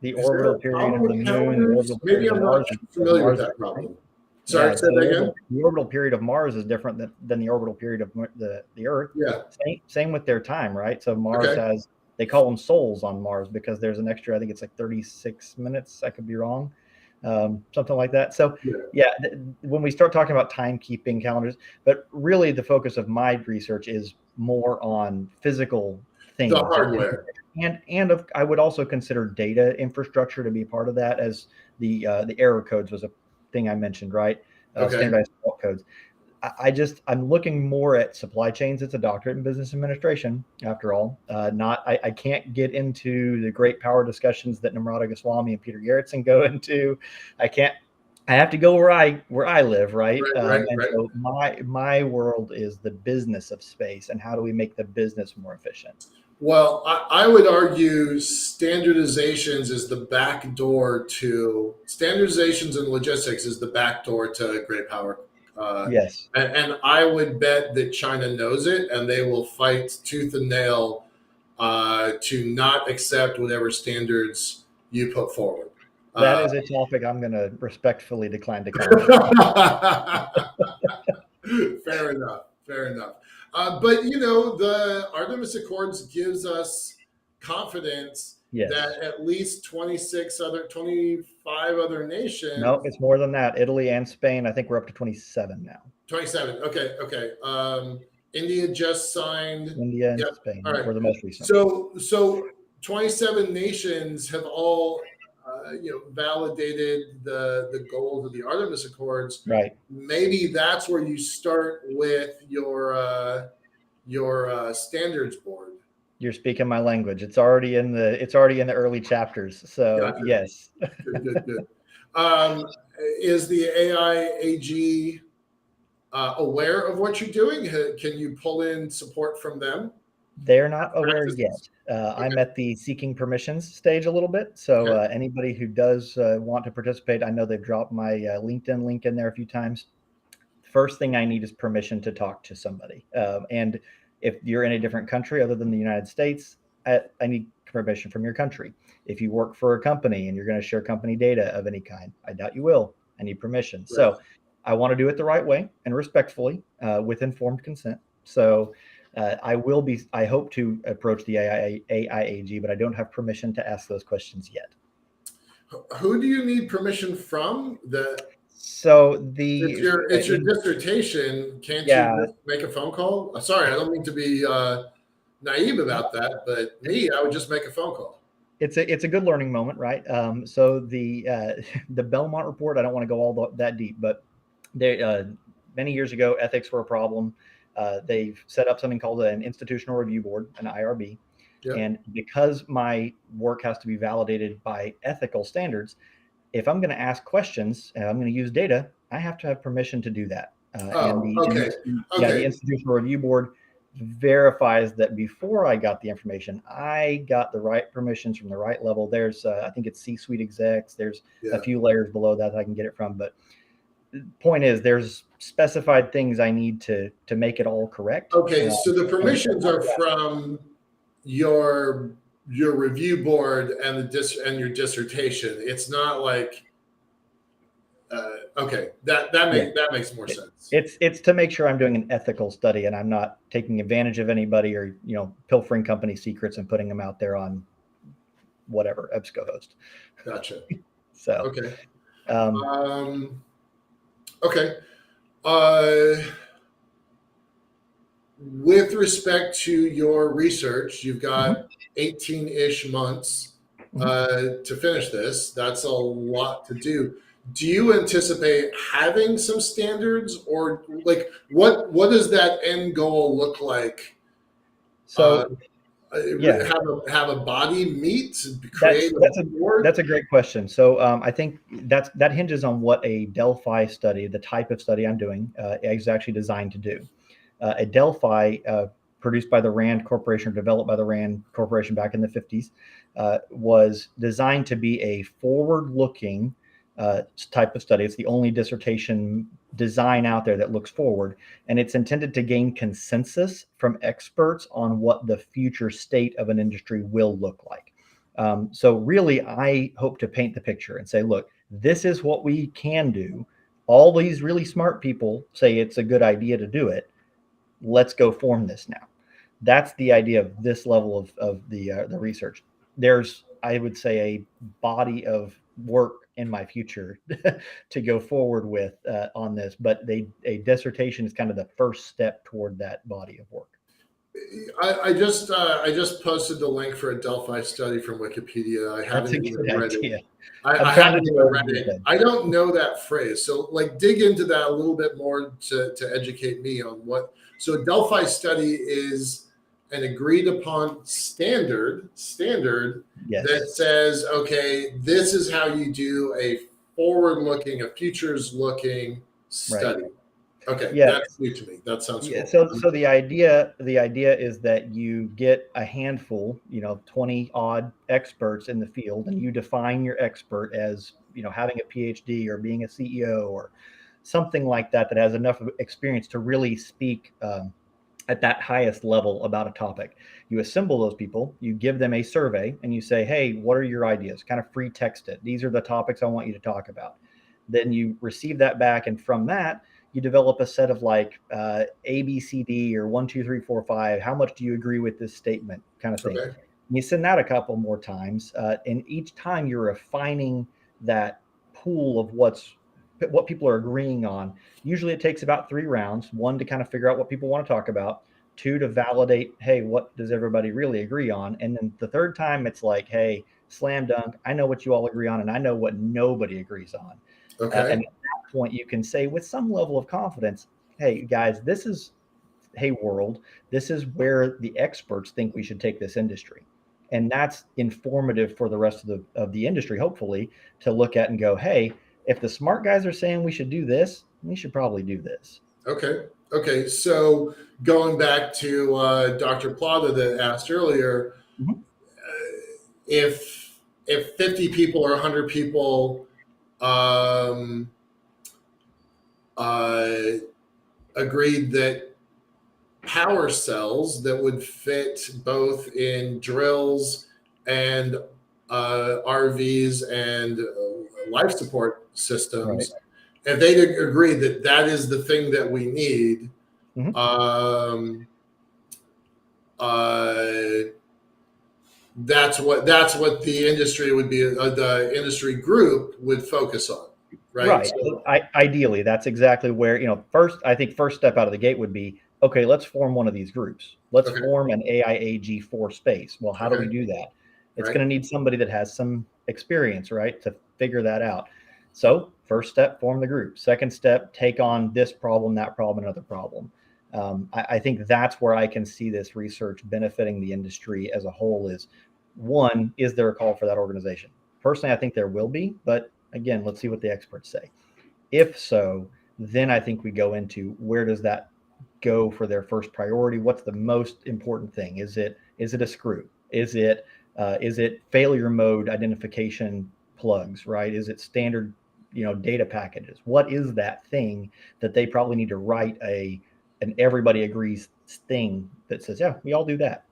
The orbital period of the moon, the orbital Maybe period of I'm Mars. not familiar with that problem. Sorry, say the that again. The orbital period of Mars is different than the orbital period of the Earth. Yeah. Same with their time, right? So Mars has, they call them sols on Mars because there's an extra, I think it's like 36 minutes. I could be wrong. Something like that. So when we start talking about timekeeping calendars, but really the focus of my research is more on physical things, the hardware, and I would also consider data infrastructure to be part of that, as the error codes was a thing I mentioned, right? Standardized fault codes. I'm looking more at supply chains. It's a doctorate in business administration, after all. I can't get into the great power discussions that Namrata Goswami and Peter Garrettson go into. I have to go where I live, right? Right. So my world is the business of space, and how do we make the business more efficient? Well, I would argue standardizations is the back door to standardizations and logistics is the back door to great power. Yes. And I would bet that China knows it, and they will fight tooth and nail to not accept whatever standards you put forward. That is a topic I'm going to respectfully decline to comment. Fair enough. But the Artemis Accords gives us confidence that at least 25 other nations. No, it's more than that. Italy and Spain. I think we're up to 27 now. 27. Okay. India just signed. India and Spain were the most recent. So 27 nations have all validated the goals of the Artemis Accords. Right. Maybe that's where you start with your standards board. You're speaking my language. It's already in the early chapters. So gotcha. Yes. Good. Is the AIAG aware of what you're doing? Can you pull in support from them? They're not aware yet. I'm at the seeking permissions stage a little bit. So anybody who does want to participate, I know they've dropped my LinkedIn link in there a few times. First thing I need is permission to talk to somebody. And if you're in a different country other than the United States, I need permission from your country. If you work for a company and you're going to share company data of any kind, I doubt you will. I need permission. Right. So I want to do it the right way and respectfully with informed consent. So I hope to approach the AIAG, but I don't have permission to ask those questions yet. Who do you need permission from? So it's your dissertation. Can't you just make a phone call? Sorry, I don't mean to be naive about that, but I would just make a phone call. It's a good learning moment, right? So the Belmont report, I don't want to go that deep, but many years ago, ethics were a problem. They've set up something called an institutional review board, an IRB. Yeah. And because my work has to be validated by ethical standards, if I'm going to ask questions and I'm going to use data, I have to have permission to do that. And Oh, okay. the Okay. institutional review board verifies that before I got the information, I got the right permissions from the right level. There's, I think it's C-suite execs. There's a Yeah. few layers below that I can get it from. But point is, there's specified things I need to make it all correct. Okay. So the And permissions are from your review board and and your dissertation. It's not like okay, yeah, that makes more it, sense. it's to make sure I'm doing an ethical study and I'm not taking advantage of anybody or pilfering company secrets and putting them out there on whatever EBSCOhost. Gotcha. So Okay. um, Um, okay. Uh, with respect to your research, you've got mhm, 18-ish months mhm. to finish this. That's a lot to do. Do you anticipate having some standards, or like what does that end goal look like? Uh, So yeah, have a body meet, that's create a that's a board. that's a great question. So I think that hinges on what a Delphi study, the type of study I'm doing, is actually designed to do. A Delphi, produced by the Rand Corporation, or developed by the Rand Corporation back in the 50s, was designed to be a forward-looking type of study. It's the only dissertation design out there that looks forward, and it's intended to gain consensus from experts on what the future state of an industry will look like. So really, I hope to paint the picture and say, look, this is what we can do. All these really smart people say it's a good idea to do it. Let's go form this now. That's the idea of this level of the research. There's, I would say, a body of work in my future to go forward with on this, but a dissertation is kind of the first step toward that body of work. I just posted the link for a Delphi study from Wikipedia. I That's haven't a even good read it. idea. I'm I trying to haven't do even what read you it. said. I don't know that phrase. So like dig into that a little bit more to educate me on what. So a Delphi study is an agreed upon standard that Yes. says, okay, this is how you do a forward looking, a futures looking Right. study. Okay, Yeah. that's new to me. That sounds Yeah, cool. so the idea is that you get a handful, 20 odd experts in the field, and you define your expert as, having a PhD or being a CEO or something like that that has enough of experience to really speak at that highest level about a topic. You assemble those people, you give them a survey, and you say, "Hey, what are your ideas?" Kind of free text it. These are the topics I want you to talk about. Then you receive that back, and from that you develop a set of like A, B, C, D, or 1, 2, 3, 4, 5. How much do you agree with this statement, kind of thing? Okay. And you send that a couple more times, and each time you're refining that pool of what people are agreeing on. Usually, it takes about 3 rounds: one to kind of figure out what people want to talk about, two to validate, hey, what does everybody really agree on, and then the third time, it's like, hey, slam dunk, I know what you all agree on, and I know what nobody agrees on. And Okay. at that point, you can say with some level of confidence, hey, guys, hey, world, this is where the experts think we should take this industry. And that's informative for the rest of the industry, hopefully, to look at and go, hey, if the smart guys are saying we should do this, we should probably do this. Okay. Okay. So going back to Dr. Plata that asked earlier, Mhm. if 50 people or 100 people um, uh, agreed that power cells that would fit both in drills and RVs and life support Right. systems, if they agree that that is the thing that we need, Mhm. um, uh, that's what the industry would be. The industry group would focus on, right? Right. So, Ideally, that's exactly where, I think first step out of the gate would be, okay, let's form one of these groups. Let's okay, form an AIAG for space. Well, how do we okay, do that? It's right, going to need somebody that has some experience, right, to figure that out. So, first step, form the group. Second step, take on this problem, that problem, another problem. I think that's where I can see this research benefiting the industry as a whole. Is one, is there a call for that organization? Personally, I think there will be, but again, let's see what the experts say. If so, then I think we go into where does that go for their first priority? What's the most important thing? Is it a screw? Is it failure mode identification plugs? Right? Is it standard data packages? What is that thing that they probably need to write an everybody agrees thing that says, yeah, we all do that,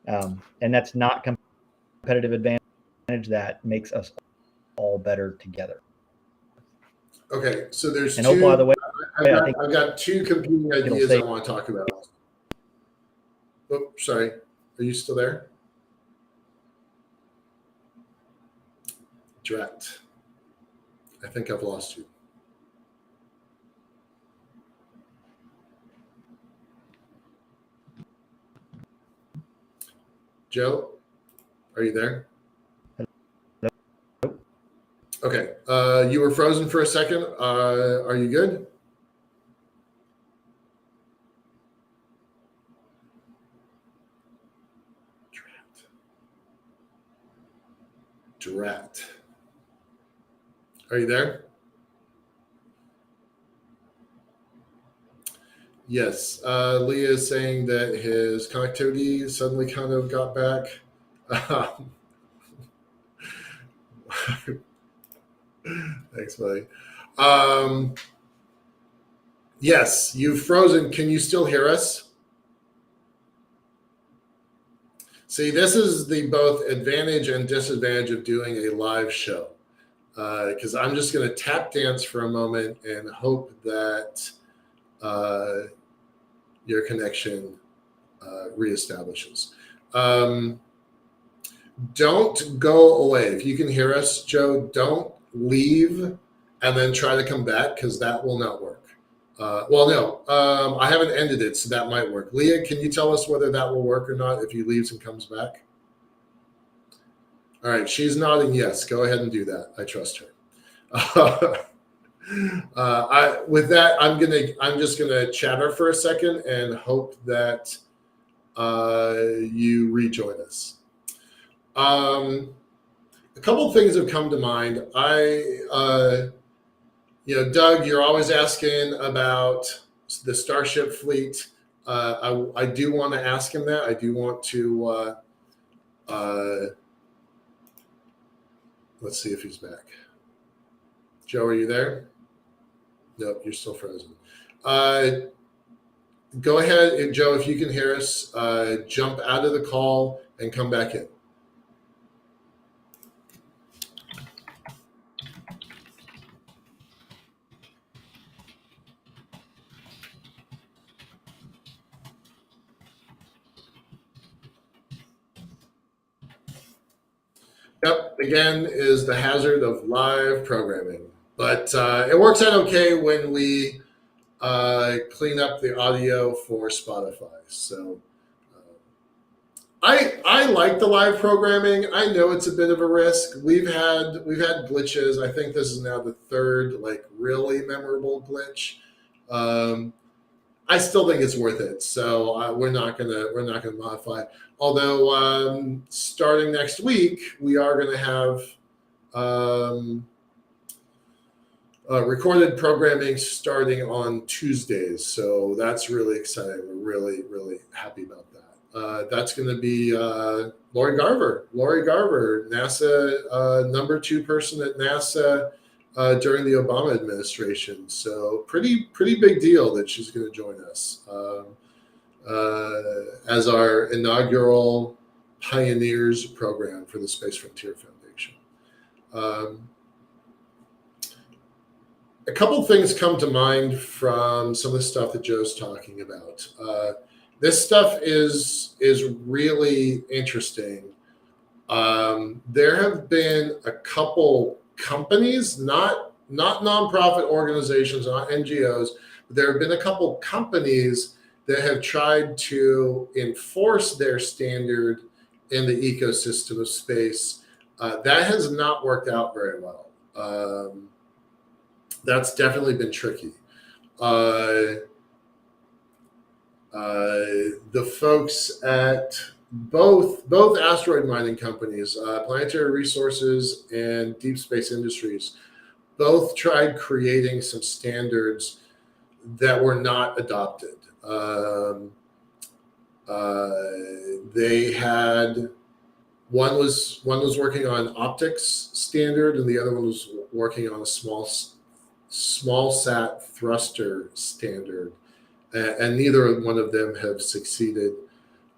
and that's not competitive advantage. That makes us all better together. Okay, so there's And oh, by the way, I think I've got two competing ideas I want to talk about. Oh, sorry. Are you still there? Drat. I think I've lost you. Joe, are you there? Okay. You were frozen for a second. Are you good? Drat. Are you there? Yes. Leah is saying that his connectivity suddenly kind of got back. Thanks, buddy. Yes, you've frozen. Can you still hear us? See, this is the both advantage and disadvantage of doing a live show. Because I'm just going to tap dance for a moment and hope that your connection reestablishes. Don't go away. If you can hear us, Joe, don't leave and then try to come back, because that will not work. I haven't ended it, so that might work. Leah, can you tell us whether that will work or not if he leaves and comes back? All right, she's nodding yes. Go ahead and do that. I trust her. With that, I'm just gonna chatter for a second and hope that you rejoin us. A couple of things have come to mind. Doug, you're always asking about the Starship fleet. I do want to ask him that. I do want to. Let's see if he's back. Joe, are you there? Nope, you're still frozen. Go ahead, Joe, if you can hear us, jump out of the call and come back in. Yep, again, is the hazard of live programming. But it works out okay when we clean up the audio for Spotify. So I like the live programming. I know it's a bit of a risk. We've had glitches. I think this is now the third really memorable glitch. I still think it's worth it. So we're not gonna modify. Although starting next week, we are gonna have recorded programming starting on Tuesdays. So that's really exciting. We're really, really happy about that. That's going to be Lori Garver. Lori Garver, NASA #2 person at NASA during the Obama administration. So pretty big deal that she's going to join us as our inaugural Pioneers program for the Space Frontier Foundation. A couple things come to mind from some of the stuff that Joe's talking about. This stuff is really interesting. There have been a couple companies, not nonprofit organizations, not NGOs, but there have been a couple companies that have tried to enforce their standard in the ecosystem of space. That has not worked out very well. That's definitely been tricky. The folks at both asteroid mining companies, Planetary Resources and Deep Space Industries, both tried creating some standards that were not adopted. They had one was working on optics standard, and the other one was working on a small sat thruster standard, and neither one of them have succeeded.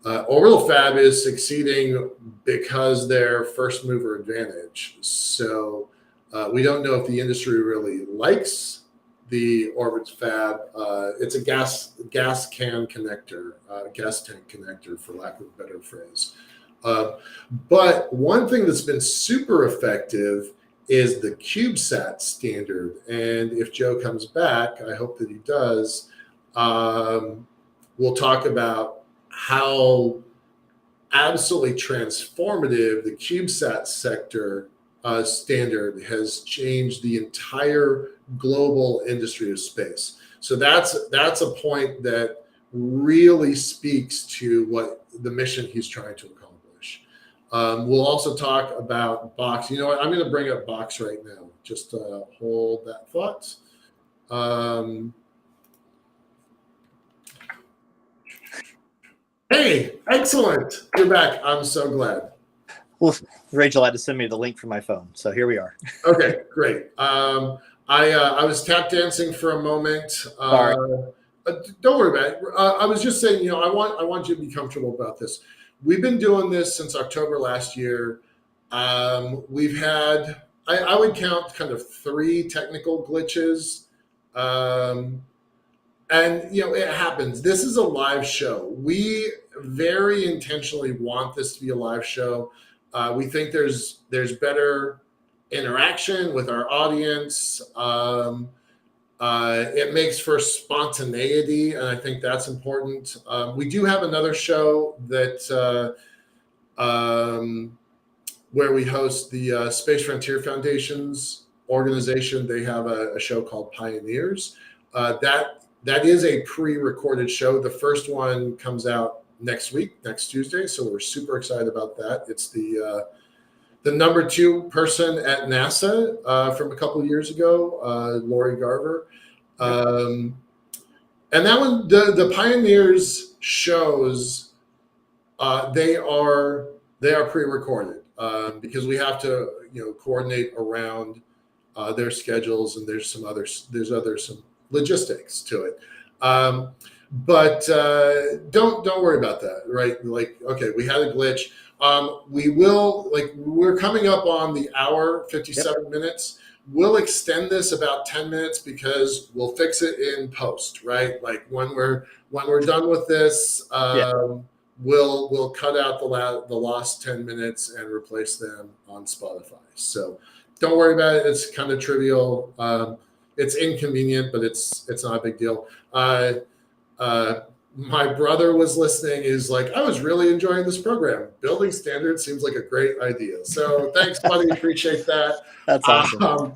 Orbital Fab is succeeding because they're first mover advantage. So we don't know if the industry really likes the Orbit Fab. It's a gas tank connector, for lack of a better phrase. But one thing that's been super effective is the CubeSat standard. And if Joe comes back, I hope that he does, we'll talk about how absolutely transformative the CubeSat sector standard has changed the entire global industry of space. So that's a point that really speaks to what the mission he's trying to accomplish. We'll also talk about Box. You know what? I'm going to bring up Box right now. Just hold that thought. Hey, excellent. You're back. I'm so glad. Well, Rachel had to send me the link from my phone, so here we are. Okay, great. I was tap dancing for a moment. Don't worry about it. I was just saying, I want you to be comfortable about this. We've been doing this since October last year. We've had, I would count kind of 3 technical glitches. And it happens. This is a live show. We very intentionally want this to be a live show. We think there's better interaction with our audience. It makes for spontaneity, and I think that's important. We do have another show that where we host the Space Frontier Foundation's organization. They have a show called Pioneers. That is a pre-recorded show. The first one comes out next Tuesday. So we're super excited about that. It's the number 2 person at NASA from a couple of years ago, Lori Garver. And that one, the Pioneers shows, they are pre-recorded because we have to coordinate around their schedules, and there's some logistics to it. But don't worry about that, right? Like, okay, we had a glitch. We're coming up on the hour, 57 minutes. We'll extend this about 10 minutes because we'll fix it in post, right? Like when we're done with this, we'll cut out the lost 10 minutes and replace them on Spotify. So don't worry about it. It's kind of trivial. It's inconvenient, but it's not a big deal. My brother was listening. He's like, I was really enjoying this program. Building standards seems like a great idea. So thanks, buddy. Appreciate that. That's awesome.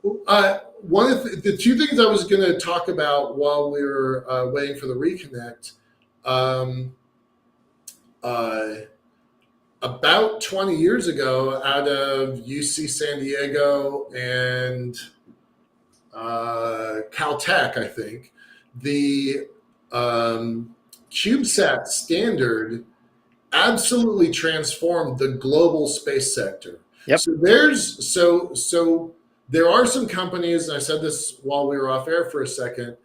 One of the 2 things I was going to talk about while we were waiting for the reconnect, about 20 years ago, out of UC San Diego and Caltech, I think, the CubeSat standard absolutely transformed the global space sector. Yep. So there are some companies, and I said this while we were off air for a second,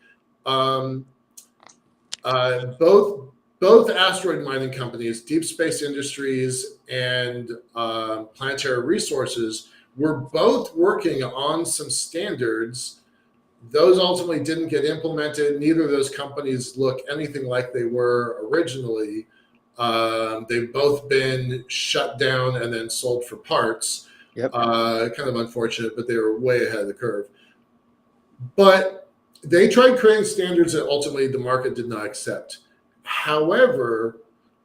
both asteroid mining companies, Deep Space Industries and Planetary Resources, were both working on some standards. Those ultimately didn't get implemented. Neither of those companies look anything like they were originally. They've both been shut down and then sold for parts. Yep. Kind of unfortunate, but they were way ahead of the curve. But they tried creating standards that ultimately the market did not accept. However,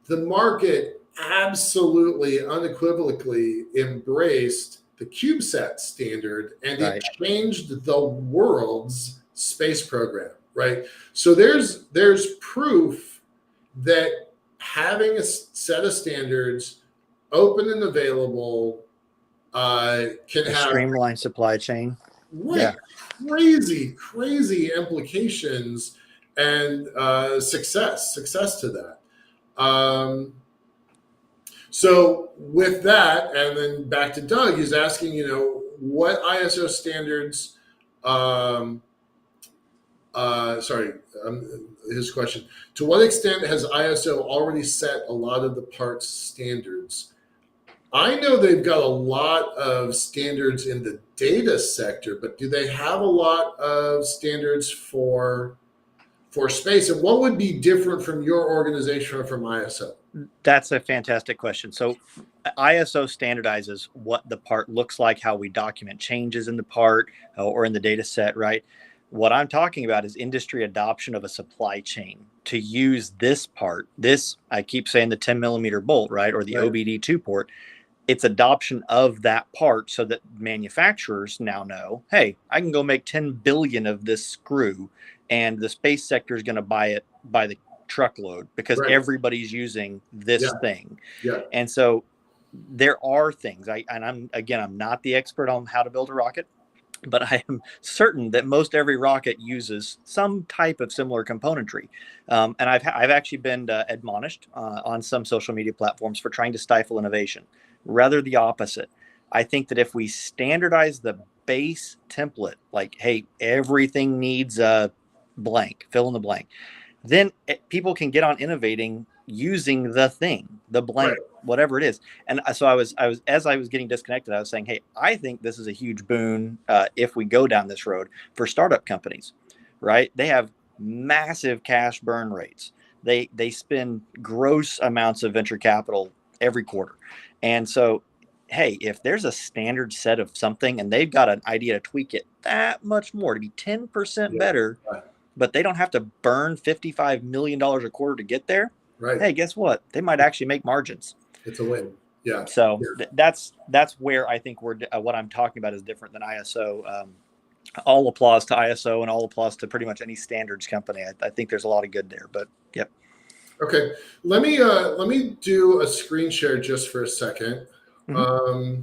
the market absolutely unequivocally embraced the CubeSat standard, and it changed the world's space program, right? So there's proof that having a set of standards open and available can A have streamlined supply chain. right, crazy implications and success to that. So with that, and then back to Doug, he's asking, what ISO standards, his question, to what extent has ISO already set a lot of the parts standards? I know they've got a lot of standards in the data sector, but do they have a lot of standards for space? And what would be different from your organization or from ISO? That's a fantastic question. So ISO standardizes what the part looks like, how we document changes in the part or in the data set, right? What I'm talking about is industry adoption of a supply chain to use this part. This, I keep saying the 10 millimeter bolt, right? Or the Right. OBD2 port. It's adoption of that part so that manufacturers now know, hey, I can go make 10 billion of this screw and the space sector is going to buy it by the truckload because Right. everybody's using this Yeah. thing. Yeah. And so there are things, I'm not the expert on how to build a rocket, but I am certain that most every rocket uses some type of similar componentry. And I've actually been admonished on some social media platforms for trying to stifle innovation. Rather the opposite. I think that if we standardize the base template, like, hey, everything needs a blank, fill in the blank, then people can get on innovating using the thing, the blank, Right. whatever it is. And so I was as I was getting disconnected, I was saying, hey, I think this is a huge boon if we go down this road for startup companies, right? They have massive cash burn rates. They spend gross amounts of venture capital every quarter. And so, hey, if there's a standard set of something and they've got an idea to tweak it that much more to be 10% better, but they don't have to burn $55 million a quarter to get there. Right. Hey, guess what? They might actually make margins. It's a win. Yeah. So that's where I think we're what I'm talking about is different than ISO. All applause to ISO and all applause to pretty much any standards company. I think there's a lot of good there, but yep. Okay. Let me do a screen share just for a second. Mm-hmm.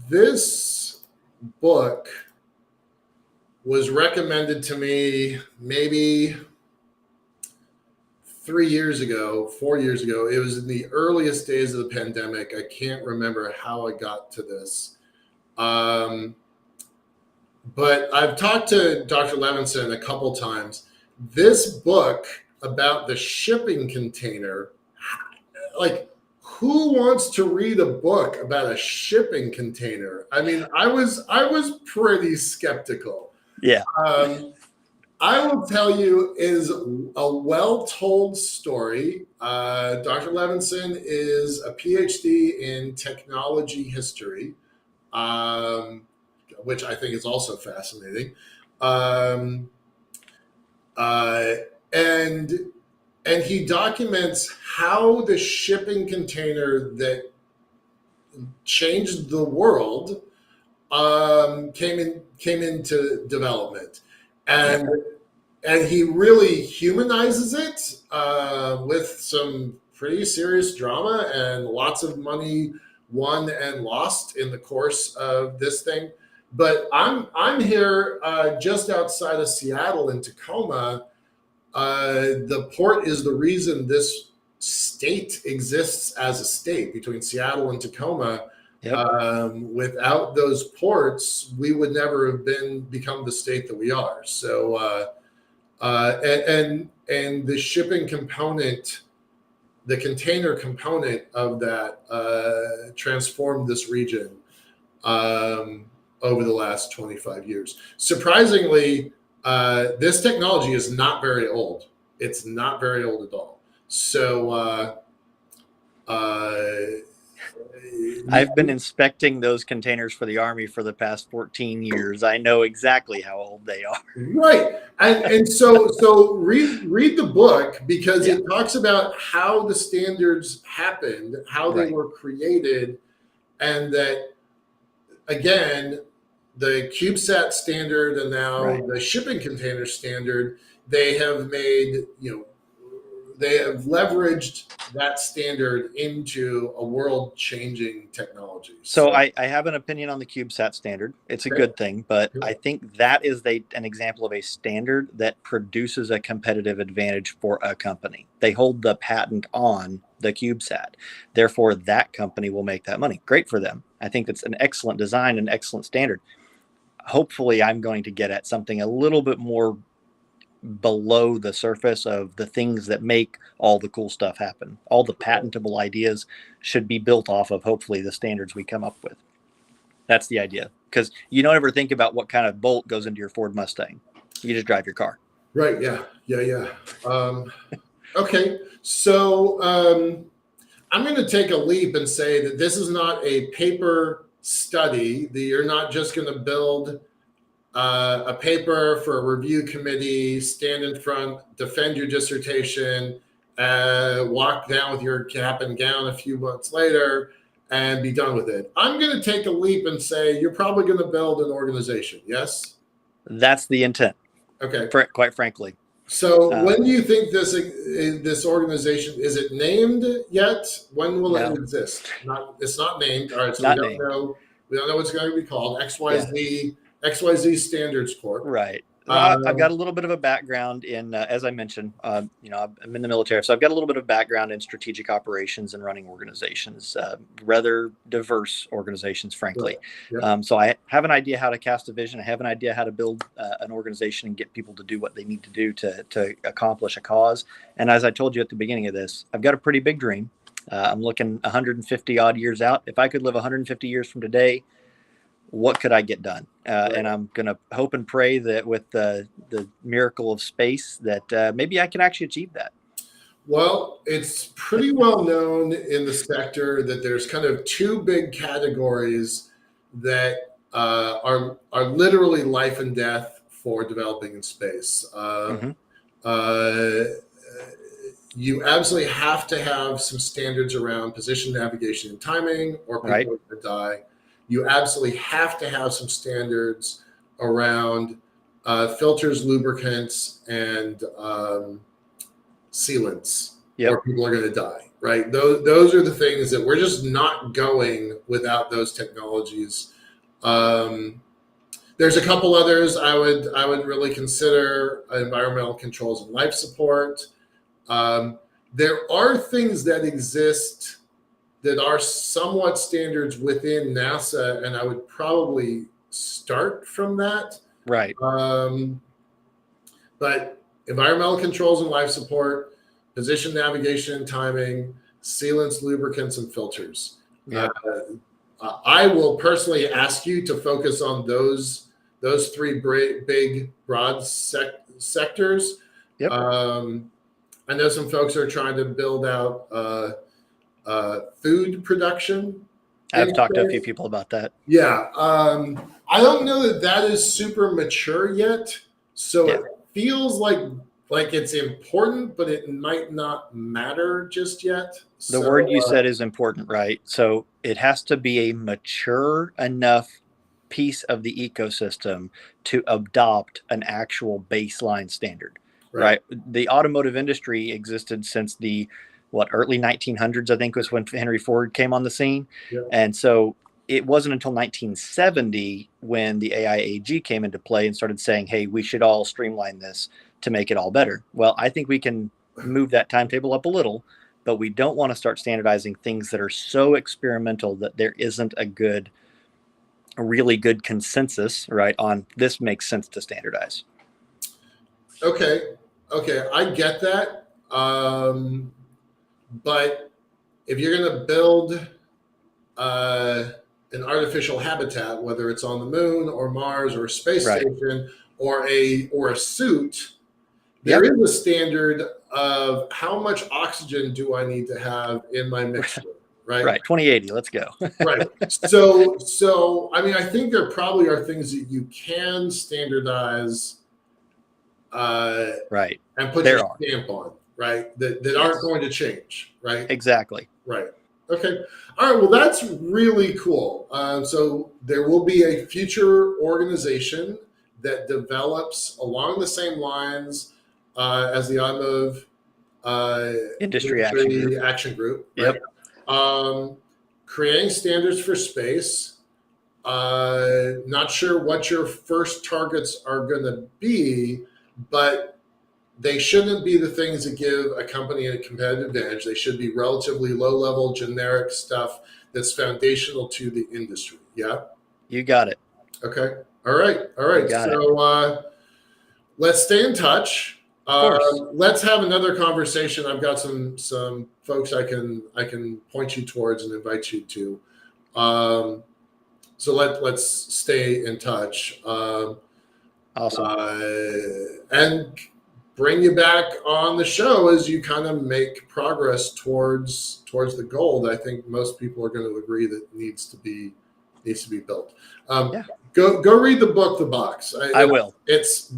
This book was recommended to me maybe 4 years ago. It was in the earliest days of the pandemic. I can't remember how I got to this. But I've talked to Dr. Levinson a couple times. This book about the shipping container, like, who wants to read a book about a shipping container? I mean, I was pretty skeptical. Yeah. I will tell you, is a well-told story. Dr. Levinson is a PhD in technology history, which I think is also fascinating. And he documents how the shipping container that changed the world came into development, and he really humanizes it with some pretty serious drama and lots of money won and lost in the course of this thing. But I'm here just outside of Seattle in Tacoma. The port is the reason this state exists as a state between Seattle and Tacoma. Yep. Without those ports, we would never have become the state that we are. So, and the shipping component, the container component of that transformed this region over the last 25 years. Surprisingly, this technology is not very old. It's not very old at all. So I've been inspecting those containers for the Army for the past 14 years. I know exactly how old they are. Right. And so read the book, because it talks about how the standards happened, how they were created, and that, again, the CubeSat standard and now the shipping container standard, they have made, have leveraged that standard into a world-changing technology. So I have an opinion on the CubeSat standard. It's a good thing, but I think that is an example of a standard that produces a competitive advantage for a company. They hold the patent on the CubeSat. Therefore, that company will make that money. Great for them. I think that's an excellent design, an excellent standard. Hopefully, I'm going to get at something a little bit more below the surface of the things that make all the cool stuff happen. All the patentable ideas should be built off of, hopefully, the standards we come up with. That's the idea. Because you don't ever think about what kind of bolt goes into your Ford Mustang. You just drive your car. Right. Yeah. Okay. So I'm going to take a leap and say that this is not a paper study. That you're not just going to build a paper for a review committee, stand in front, defend your dissertation, walk down with your cap and gown a few months later, and be done with it. I'm going to take a leap and say you're probably going to build an organization. Yes? That's the intent. Okay. Quite frankly. So when do you think this organization, is it named yet? When will it exist? It's not named. All right. So we don't know what it's going to be called. XYZ Standards Corp. Right. I've got a little bit of a background in, as I mentioned, I'm in the military, so I've got a little bit of background in strategic operations and running organizations, rather diverse organizations, frankly. Right. Yeah. So I have an idea how to cast a vision. I have an idea how to build an organization and get people to do what they need to do to accomplish a cause. And as I told you at the beginning of this, I've got a pretty big dream. I'm looking 150 odd years out. If I could live 150 years from today, what could I get done? And I'm going to hope and pray that with the miracle of space that maybe I can actually achieve that. Well, it's pretty well known in the sector that there's kind of two big categories that are literally life and death for developing in space. You absolutely have to have some standards around position, navigation, and timing, or people are going to die. You absolutely have to have some standards around filters, lubricants, and sealants, or people are going to die, right? Those are the things that we're just not going without those technologies. There's a couple others I would really consider: environmental controls and life support. There are things that exist that are somewhat standards within NASA, and I would probably start from that. Right. But environmental controls and life support, position, navigation, and timing, sealants, lubricants, and filters. I will personally ask you to focus on those three big, broad sectors. Yep. I know some folks are trying to build out food production. I've talked to a few people about that. Yeah. I don't know that is super mature yet. So it feels like it's important, but it might not matter just yet. The word you said is important, right? So it has to be a mature enough piece of the ecosystem to adopt an actual baseline standard, right? The automotive industry existed since the early 1900s, I think, was when Henry Ford came on the scene. Yeah. And so it wasn't until 1970 when the AIAG came into play and started saying, hey, we should all streamline this to make it all better. Well, I think we can move that timetable up a little, but we don't want to start standardizing things that are so experimental that there isn't a really good consensus, right, on this makes sense to standardize. Okay, I get that. But if you're going to build an artificial habitat, whether it's on the moon or Mars or a space station or a suit, there is a standard of how much oxygen do I need to have in my mixture, right? Right, 2080, let's go. Right. So I mean, I think there probably are things that you can standardize and put your stamp on. Right, that aren't going to change, right? Exactly. Right. Okay. All right. Well, that's really cool. So there will be a future organization that develops along the same lines as the automotive Industry action group. Yep. Right? Creating standards for space. Not sure what your first targets are going to be, but they shouldn't be the things that give a company a competitive advantage. They should be relatively low-level, generic stuff that's foundational to the industry. Yeah? You got it. Okay. All right. So let's stay in touch. Of course. Let's have another conversation. I've got some folks I can point you towards and invite you to. So let's stay in touch. Awesome. And bring you back on the show as you kind of make progress towards the goal that I think most people are going to agree that needs to be built. Go read the book, The Box. I will. It's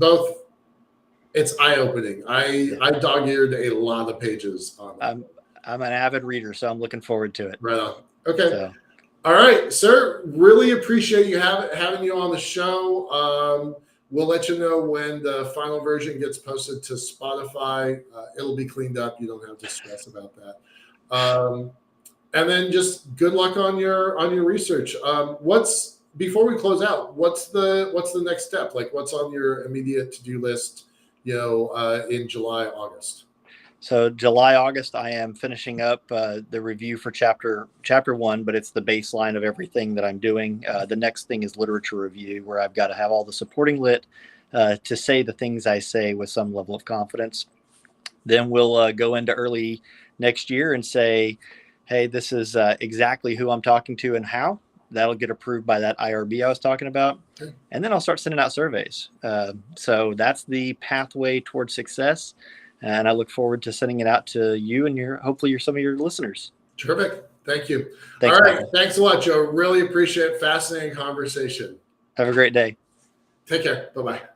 eye-opening. I dog-eared a lot of pages on it. I'm an avid reader, so I'm looking forward to it. Right on. Okay. So. All right, sir. Really appreciate you having you on the show. We'll let you know when the final version gets posted to Spotify. It'll be cleaned up. You don't have to stress about that. And then just good luck on your research. Before we close out, what's the next step? Like, what's on your immediate to-do list, in July, August? So July, August, I am finishing up the review for chapter 1, but it's the baseline of everything that I'm doing. The next thing is literature review, where I've got to have all the supporting lit to say the things I say with some level of confidence. Then we'll go into early next year and say, hey, this is exactly who I'm talking to and how. That'll get approved by that IRB I was talking about. Okay. And then I'll start sending out surveys. So that's the pathway towards success. And I look forward to sending it out to you and hopefully some of your listeners. Terrific. Thank you. Thanks, all right. Michael. Thanks a lot, Joe. Really appreciate it. Fascinating conversation. Have a great day. Take care. Bye-bye.